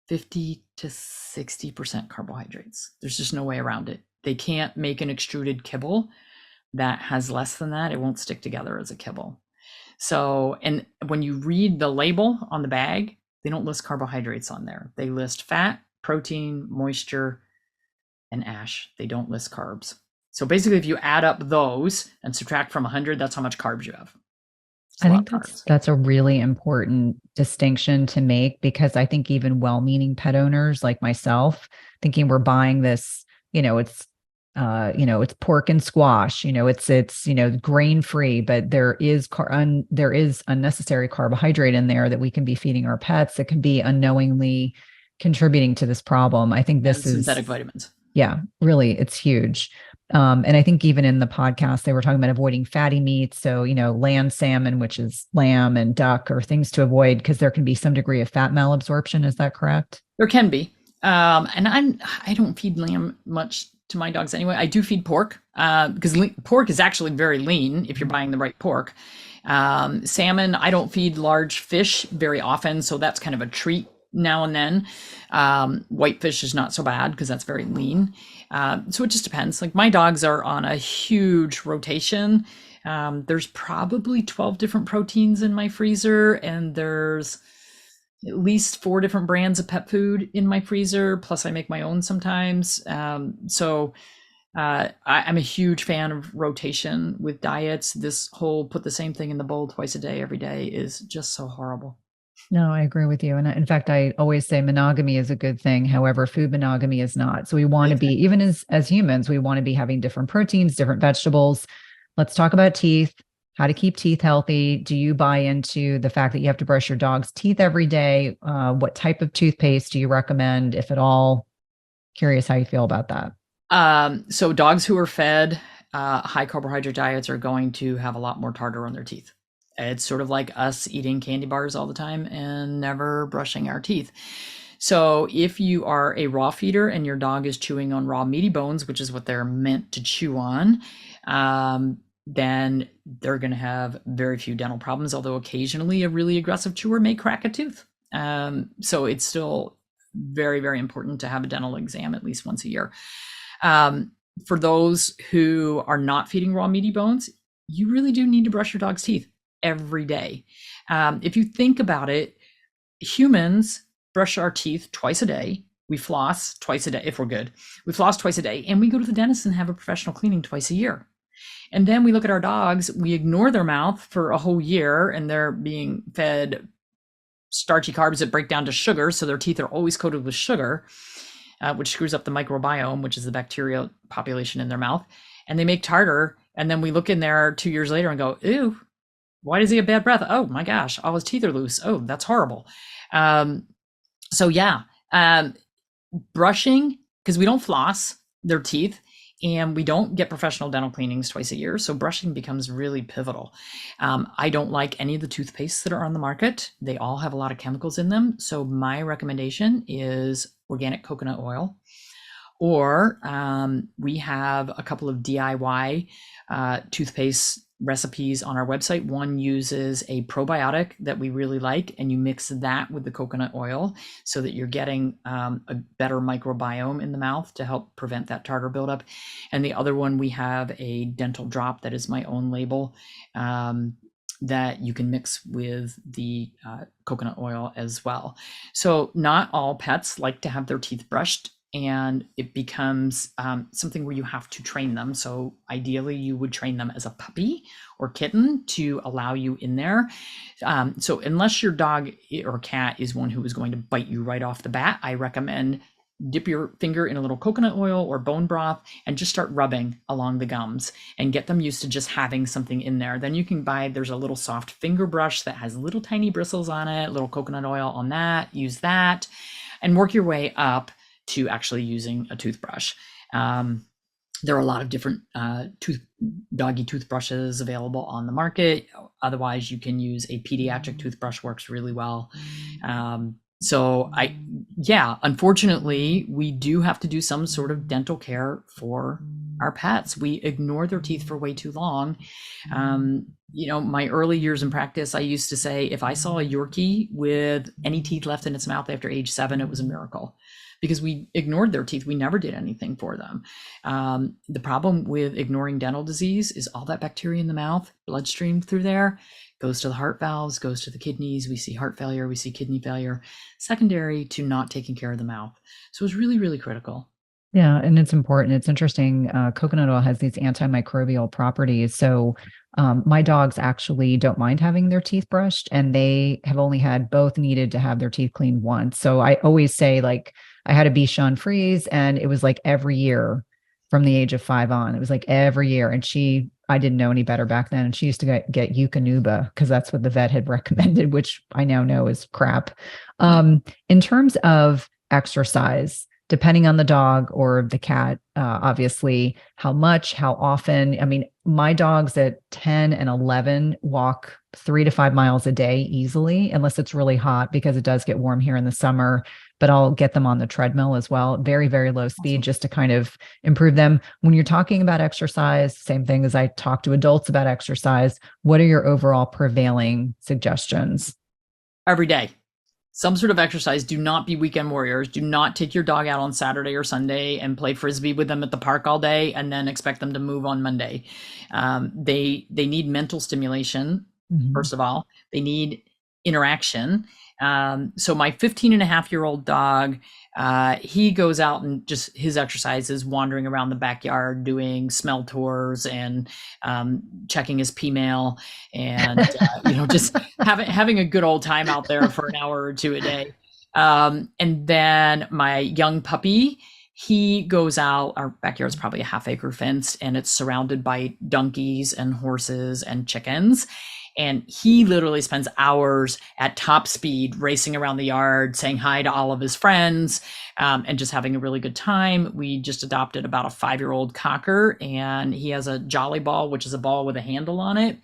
50 to 60% carbohydrates. There's just no way around it. They can't make an extruded kibble that has less than that. It won't stick together as a kibble. So, and when you read the label on the bag, they don't list carbohydrates on there. They list fat, protein, moisture, and ash. They don't list carbs. So basically, if you add up those and subtract from 100, that's how much carbs you have. I think that's a really important distinction to make, because I think even well-meaning pet owners like myself, thinking we're buying this, it's pork and squash, it's grain-free, but there is unnecessary carbohydrate in there that we can be feeding our pets that can be unknowingly contributing to this problem. I think this is synthetic vitamins. Yeah, really, it's huge. And I think even in the podcast, they were talking about avoiding fatty meats. So, land salmon, which is lamb, and duck are things to avoid because there can be some degree of fat malabsorption. Is that correct? There can be. And I don't feed lamb much to my dogs anyway. I do feed pork because pork is actually very lean if you're buying the right pork. Salmon, I don't feed large fish very often. So that's kind of a treat now and then. Whitefish is not so bad because that's very lean. So it just depends. Like my dogs are on a huge rotation. There's probably 12 different proteins in my freezer, and there's at least 4 different brands of pet food in my freezer. Plus I make my own sometimes. So I'm a huge fan of rotation with diets. This whole put the same thing in the bowl twice a day, every day is just so horrible. No, I agree with you. And in fact, I always say monogamy is a good thing. However, food monogamy is not. So we want to be, even as humans, we want to be having different proteins, different vegetables. Let's talk about teeth, how to keep teeth healthy. Do you buy into the fact that you have to brush your dog's teeth every day? What type of toothpaste do you recommend, if at all? Curious how you feel about that. So dogs who are fed high carbohydrate diets are going to have a lot more tartar on their teeth. It's sort of like us eating candy bars all the time and never brushing our teeth. So if you are a raw feeder and your dog is chewing on raw meaty bones, which is what they're meant to chew on, then they're going to have very few dental problems, although occasionally a really aggressive chewer may crack a tooth. So it's still very, very important to have a dental exam at least once a year. For those who are not feeding raw meaty bones, you really do need to brush your dog's teeth every day. If you think about it, humans brush our teeth twice a day. We floss twice a day if we're good. We floss twice a day, and we go to the dentist and have a professional cleaning twice a year. And then we look at our dogs, we ignore their mouth for a whole year, and they're being fed starchy carbs that break down to sugar. So their teeth are always coated with sugar, which screws up the microbiome, which is the bacterial population in their mouth. And they make tartar. And then we look in there 2 years later and go, ew, Why does he have bad breath? Oh my gosh, all his teeth are loose. Oh, that's horrible. Um, so yeah, brushing, because we don't floss their teeth and we don't get professional dental cleanings twice a year. So brushing becomes really pivotal. I don't like any of the toothpastes that are on the market. They all have a lot of chemicals in them. So my recommendation is organic coconut oil. Or we have a couple of DIY toothpaste recipes on our website. One uses a probiotic that we really like, and you mix that with the coconut oil so that you're getting a better microbiome in the mouth to help prevent that tartar buildup. And the other one, we have a dental drop that is my own label. That you can mix with the coconut oil as well. So not all pets like to have their teeth brushed, and it becomes something where you have to train them. So ideally you would train them as a puppy or kitten to allow you in there. So unless your dog or cat is one who is going to bite you right off the bat, I recommend dip your finger in a little coconut oil or bone broth and just start rubbing along the gums and get them used to just having something in there. Then you can buy, there's a little soft finger brush that has little tiny bristles on it, little coconut oil on that, use that, and work your way up to actually using a toothbrush. There are a lot of different doggy toothbrushes available on the market. Otherwise, you can use a pediatric toothbrush, works really well. Unfortunately, we do have to do some sort of dental care for our pets. We ignore their teeth for way too long. My early years in practice, I used to say, if I saw a Yorkie with any teeth left in its mouth after age 7, it was a miracle, because we ignored their teeth. We never did anything for them. The problem with ignoring dental disease is all that bacteria in the mouth, bloodstream through there, goes to the heart valves, goes to the kidneys. We see heart failure, we see kidney failure, secondary to not taking care of the mouth. So it's really, really critical. Yeah, and it's important. It's interesting. Coconut oil has these antimicrobial properties. So my dogs actually don't mind having their teeth brushed, and they have only had both needed to have their teeth cleaned once. So I always say, like, I had a Bichon Frise, and it was like every year from the age of 5 on. It was like every year. And I didn't know any better back then. And she used to get Eukanuba because that's what the vet had recommended, which I now know is crap. In terms of exercise, depending on the dog or the cat, obviously, how much, how often. I mean, my dogs at 10 and 11 walk 3 to 5 miles a day easily, unless it's really hot, because it does get warm here in the summer. But I'll get them on the treadmill as well, very, very low speed, just to kind of improve them. When you're talking about exercise, same thing as I talk to adults about exercise, what are your overall prevailing suggestions? Every day, some sort of exercise. Do not be weekend warriors. Do not take your dog out on Saturday or Sunday and play frisbee with them at the park all day and then expect them to move on Monday. They need mental stimulation. First of all, they need interaction. So my 15-and-a-half-year-old dog, he goes out and just his exercise is wandering around the backyard, doing smell tours and checking his pee mail, and just having a good old time out there for an hour or two a day. And then my young puppy, he goes out. Our backyard's probably a half-acre fenced, and it's surrounded by donkeys and horses and chickens. And he literally spends hours at top speed racing around the yard, saying hi to all of his friends, and just having a really good time. We just adopted about a 5-year-old cocker, and he has a jolly ball, which is a ball with a handle on it.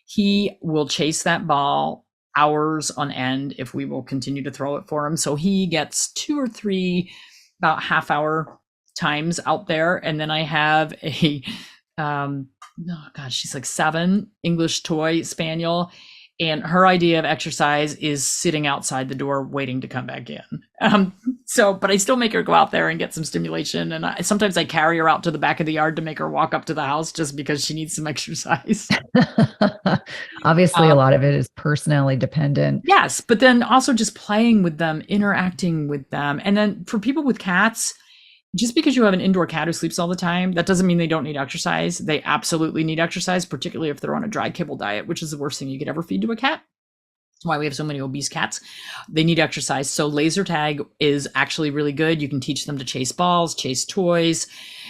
He will chase that ball hours on end if we will continue to throw it for him. So he gets 2 or 3 about half-hour times out there. And then I have a oh gosh, she's like 7, English toy spaniel, and her idea of exercise is sitting outside the door waiting to come back in. But I still make her go out there and get some stimulation, and sometimes I carry her out to the back of the yard to make her walk up to the house just because she needs some exercise. Obviously, a lot of it is personality dependent. Yes, but then also just playing with them, interacting with them. And then for people with cats, just because you have an indoor cat who sleeps all the time, that doesn't mean they don't need exercise. They absolutely need exercise, particularly if they're on a dry kibble diet, which is the worst thing you could ever feed to a cat. That's why we have so many obese cats. They need exercise. So laser tag is actually really good. You can teach them to chase balls, chase toys.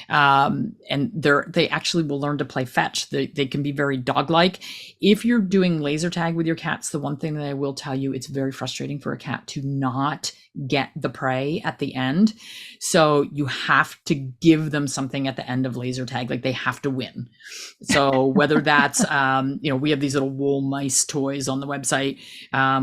And they actually will learn to play fetch. They can be very dog-like. If you're doing laser tag with your cats, the one thing that I will tell you, it's very frustrating for a cat to not get the prey at the end. So you have to give them something at the end of laser tag, like they have to win. So whether that's, we have these little wool mice toys on the website,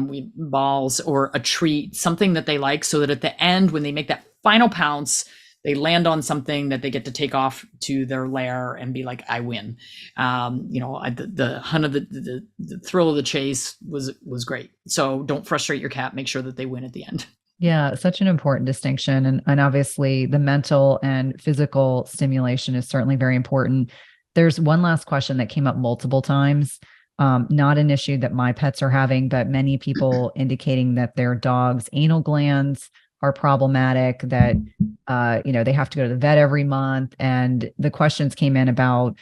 we balls or a treat, something that they like, so that at the end, when they make that final pounce, they land on something that they get to take off to their lair and be like, I win. The hunt of the thrill of the chase was great. So don't frustrate your cat. Make sure that they win at the end. Yeah, such an important distinction. And obviously, the mental and physical stimulation is certainly very important. There's one last question that came up multiple times. Not an issue that my pets are having, but many people indicating that their dog's anal glands are problematic, that they have to go to the vet every month. And the questions came in about,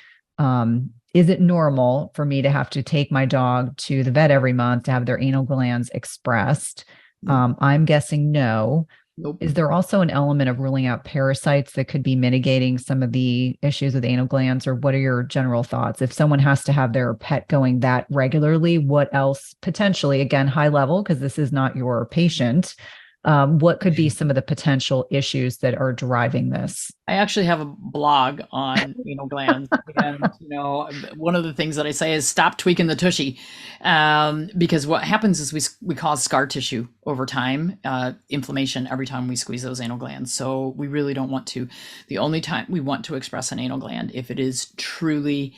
is it normal for me to have to take my dog to the vet every month to have their anal glands expressed? I'm guessing no. Nope. Is there also an element of ruling out parasites that could be mitigating some of the issues with anal glands, or what are your general thoughts? If someone has to have their pet going that regularly, what else potentially, again, high level, because this is not your patient, what could be some of the potential issues that are driving this? I actually have a blog on anal glands, and one of the things that I say is stop tweaking the tushy, because what happens is we cause scar tissue over time, inflammation every time we squeeze those anal glands. So we really don't want to. The only time we want to express an anal gland if it is truly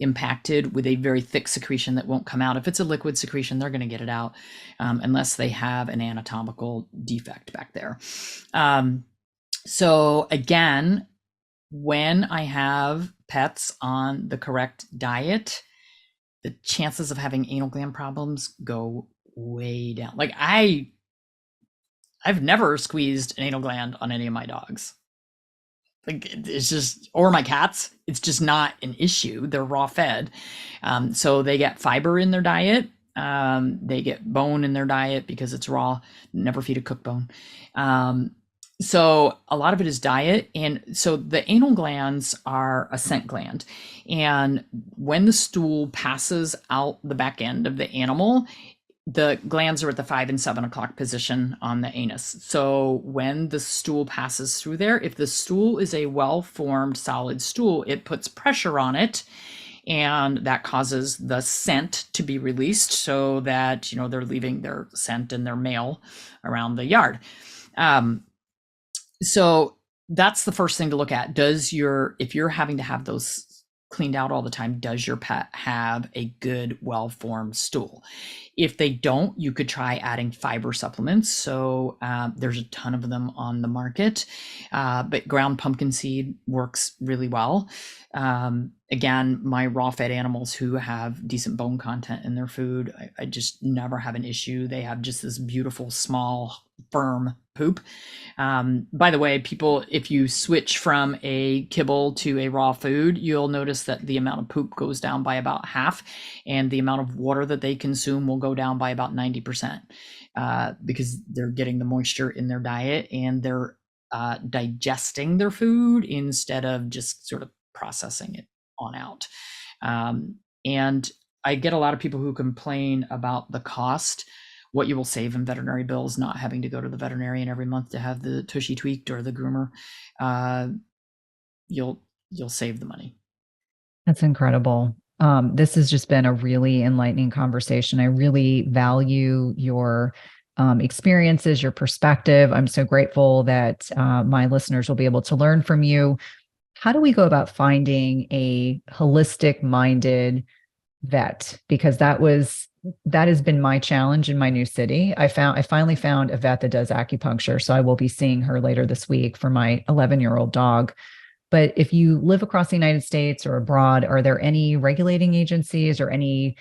impacted with a very thick secretion that won't come out. If it's a liquid secretion, they're going to get it out, unless they have an anatomical defect back there. So again, when I have pets on the correct diet, the chances of having anal gland problems go way down. Like I've never squeezed an anal gland on any of my dogs. Like it's just, or my cats, it's just not an issue. They're raw fed. So they get fiber in their diet. They get bone in their diet because it's raw. Never feed a cooked bone. So a lot of it is diet. And so the anal glands are a scent gland. And when the stool passes out the back end of the animal, the glands are at the 5 and 7 o'clock position on the anus. So when the stool passes through there, if the stool is a well-formed solid stool, it puts pressure on it, and that causes the scent to be released so that, they're leaving their scent and their mail around the yard. So that's the first thing to look at. If you're having to have those cleaned out all the time, does your pet have a good, well-formed stool? If they don't, you could try adding fiber supplements. So there's a ton of them on the market, but ground pumpkin seed works really well. Again, my raw fed animals who have decent bone content in their food, I just never have an issue. They have just this beautiful, small, firm poop. By the way, people, if you switch from a kibble to a raw food, you'll notice that the amount of poop goes down by about half, and the amount of water that they consume will go down by about 90%, because they're getting the moisture in their diet and they're digesting their food instead of just sort of processing it on out. And I get a lot of people who complain about the cost. What you will save in veterinary bills, not having to go to the veterinarian every month to have the tushy tweaked or the groomer. You'll save the money. That's incredible. This has just been a really enlightening conversation. I really value your experiences, your perspective. I'm so grateful that my listeners will be able to learn from you. How do we go about finding a holistic minded vet? Because that has been my challenge in my new city. I finally found a vet that does acupuncture. So I will be seeing her later this week for my 11-year-old dog. But if you live across the United States or abroad, are there any regulating agencies or any,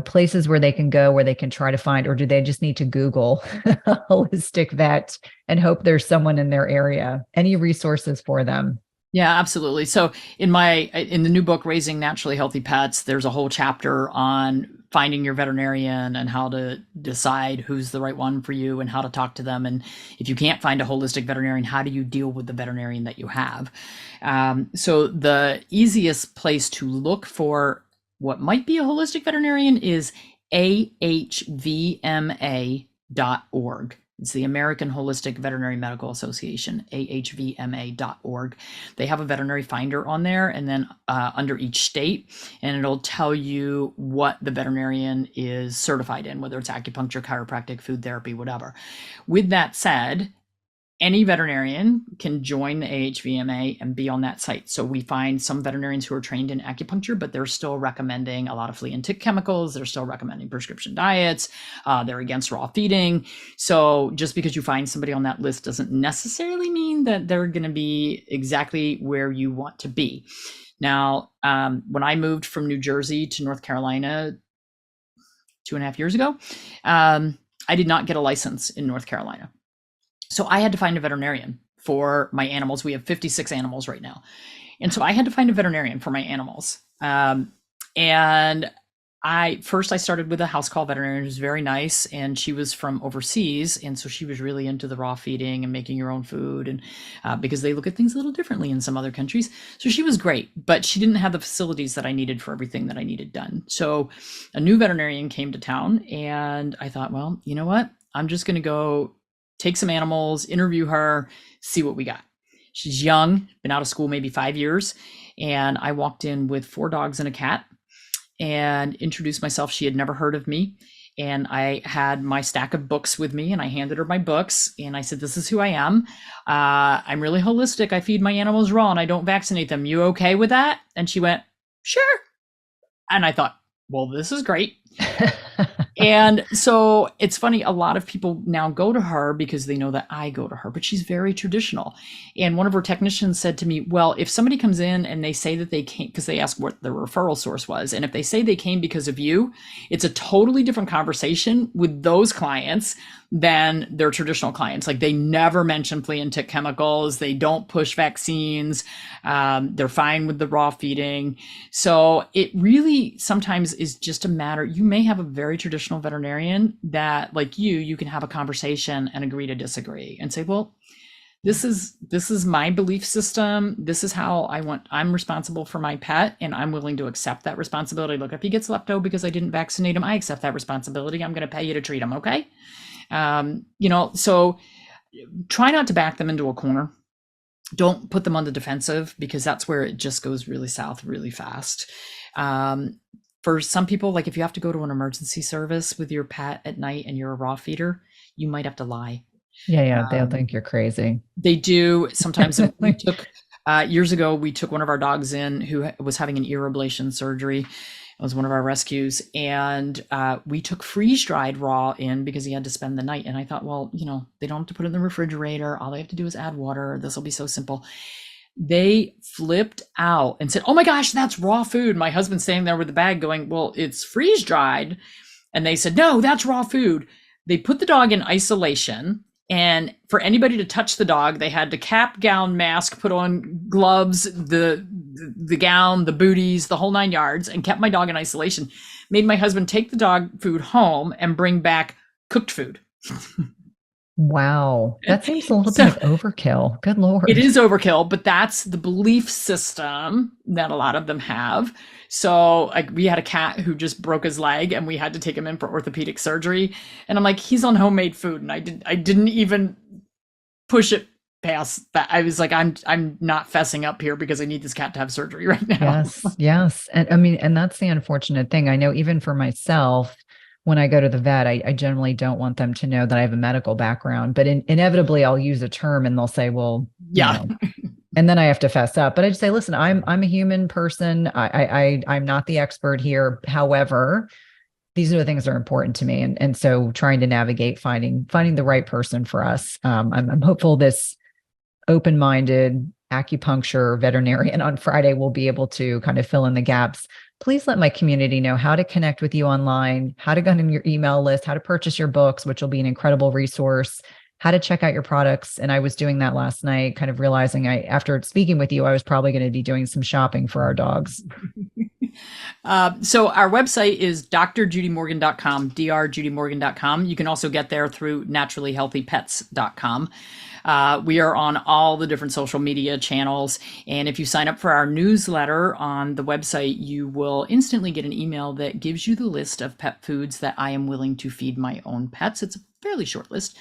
places where they can go, where they can try to find, or do they just need to Google holistic vet and hope there's someone in their area? Any resources for them? Yeah, absolutely. So in the new book, Raising Naturally Healthy Pets, there's a whole chapter on finding your veterinarian and how to decide who's the right one for you and how to talk to them. And if you can't find a holistic veterinarian, how do you deal with the veterinarian that you have? So the easiest place to look for what might be a holistic veterinarian is ahvma.org. It's the American Holistic Veterinary Medical Association, ahvma.org. They have a veterinary finder on there, and then under each state, and it'll tell you what the veterinarian is certified in, whether it's acupuncture, chiropractic, food therapy, whatever. With that said, any veterinarian can join the AHVMA and be on that site. So we find some veterinarians who are trained in acupuncture, but they're still recommending a lot of flea and tick chemicals. They're still recommending prescription diets. They're against raw feeding. So just because you find somebody on that list doesn't necessarily mean that they're going to be exactly where you want to be. Now, when I moved from New Jersey to North Carolina 2.5 years ago, I did not get a license in North Carolina. So I had to find a veterinarian for my animals. We have 56 animals right now. And so I had to find a veterinarian for my animals. And I started with a house call veterinarian who's very nice, and she was from overseas. And so she was really into the raw feeding and making your own food, and because they look at things a little differently in some other countries. So she was great, but she didn't have the facilities that I needed for everything that I needed done. So a new veterinarian came to town, and I thought, well, you know what? I'm just going to go take some animals, interview her, see what we got. She's young, been out of school maybe 5 years. And I walked in with 4 dogs and a cat and introduced myself. She had never heard of me. And I had my stack of books with me, and I handed her my books. And I said, this is who I am. I'm really holistic. I feed my animals raw and I don't vaccinate them. You okay with that? And she went, sure. And I thought, well, this is great. And so it's funny, a lot of people now go to her because they know that I go to her, but she's very traditional. And one of her technicians said to me, well, if somebody comes in and they say that they came, because they asked what the referral source was, and if they say they came because of you, it's a totally different conversation with those clients than their traditional clients. Like, they never mention flea and tick chemicals. They don't push vaccines. They're fine with the raw feeding. So it really sometimes is just a matter. You may have a very traditional veterinarian that, like you can have a conversation and agree to disagree and say, well, this is my belief system. This is how I'm responsible for my pet, and I'm willing to accept that responsibility. Look, if he gets lepto because I didn't vaccinate him, I accept that responsibility. I'm going to pay you to treat him. Okay. So try not to back them into a corner. Don't put them on the defensive, because that's where it just goes really south really fast. For some people, like if you have to go to an emergency service with your pet at night and you're a raw feeder, you might have to lie. Yeah. They'll think you're crazy. They do. Sometimes we took, years ago, we took one of our dogs in who was having an ear ablation surgery. It was one of our rescues, and we took freeze-dried raw in because he had to spend the night. And I thought, well, they don't have to put it in the refrigerator. All they have to do is add water. This will be so simple. They flipped out and said, oh my gosh, that's raw food. My husband's standing there with the bag going, well, it's freeze-dried. And they said, no, that's raw food. They put the dog in isolation. And for anybody to touch the dog, they had to cap, gown, mask, put on gloves, the gown, the booties, the whole 9 yards, and kept my dog in isolation. Made my husband take the dog food home and bring back cooked food. Wow. That seems a little bit of overkill. Good Lord. It is overkill, but that's the belief system that a lot of them have. So like, we had a cat who just broke his leg and we had to take him in for orthopedic surgery. And I'm like, he's on homemade food. And I didn't even push it past that. I was like, I'm not fessing up here because I need this cat to have surgery right now. Yes. And I mean, and that's the unfortunate thing. I know even for myself, when I go to the vet, I generally don't want them to know that I have a medical background, but inevitably I'll use a term and they'll say, well, yeah. And then I have to fess up. But I just say, listen, I'm a human person. I'm not the expert here. However, these are the things that are important to me. And so trying to navigate finding the right person for us. I'm hopeful this open-minded acupuncture veterinarian on Friday will be able to kind of fill in the gaps. Please let my community know how to connect with you online, how to get on your email list, how to purchase your books, which will be an incredible resource. how to check out your products. And I was doing that last night, kind of realizing after speaking with you, I was probably going to be doing some shopping for our dogs. So our website is drjudymorgan.com, drjudymorgan.com. You can also get there through naturallyhealthypets.com. We are on all the different social media channels. And if you sign up for our newsletter on the website, you will instantly get an email that gives you the list of pet foods that I am willing to feed my own pets. It's a fairly short list.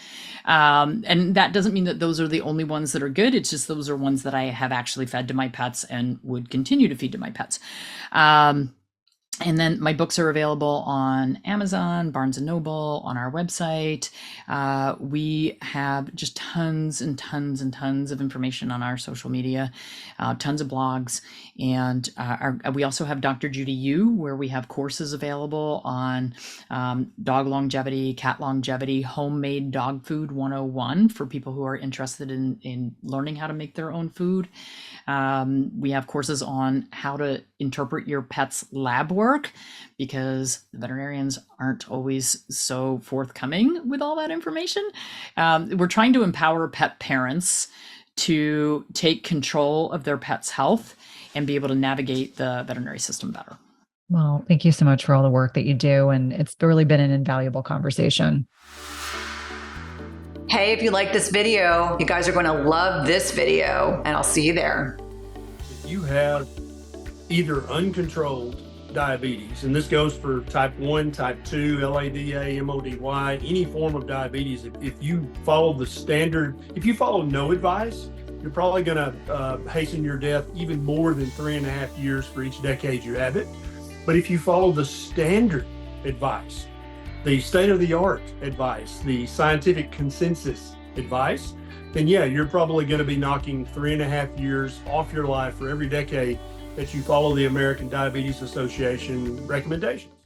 And that doesn't mean that those are the only ones that are good. It's just those are ones that I have actually fed to my pets and would continue to feed to my pets. And then my books are available on Amazon, Barnes & Noble, on our website. We have just tons and tons and tons of information on our social media, tons of blogs. And we also have Dr. Judy U, where we have courses available on dog longevity, cat longevity, homemade dog food 101 for people who are interested in learning how to make their own food. We have courses on how to interpret your pet's lab work, because the veterinarians aren't always so forthcoming with all that information. We're trying to empower pet parents to take control of their pet's health and be able to navigate the veterinary system better. Well, thank you so much for all the work that you do. And it's really been an invaluable conversation. Hey, if you like this video, you guys are going to love this video, and I'll see you there. If you have either uncontrolled diabetes, and this goes for type 1, type 2, LADA, MODY, any form of diabetes, if you follow the standard, if you follow no advice, you're probably going to hasten your death even more than 3.5 years for each decade you have it. But if you follow the standard advice, the state-of-the-art advice, the scientific consensus advice, then yeah, you're probably going to be knocking 3.5 years off your life for every decade that you follow the American Diabetes Association recommendations.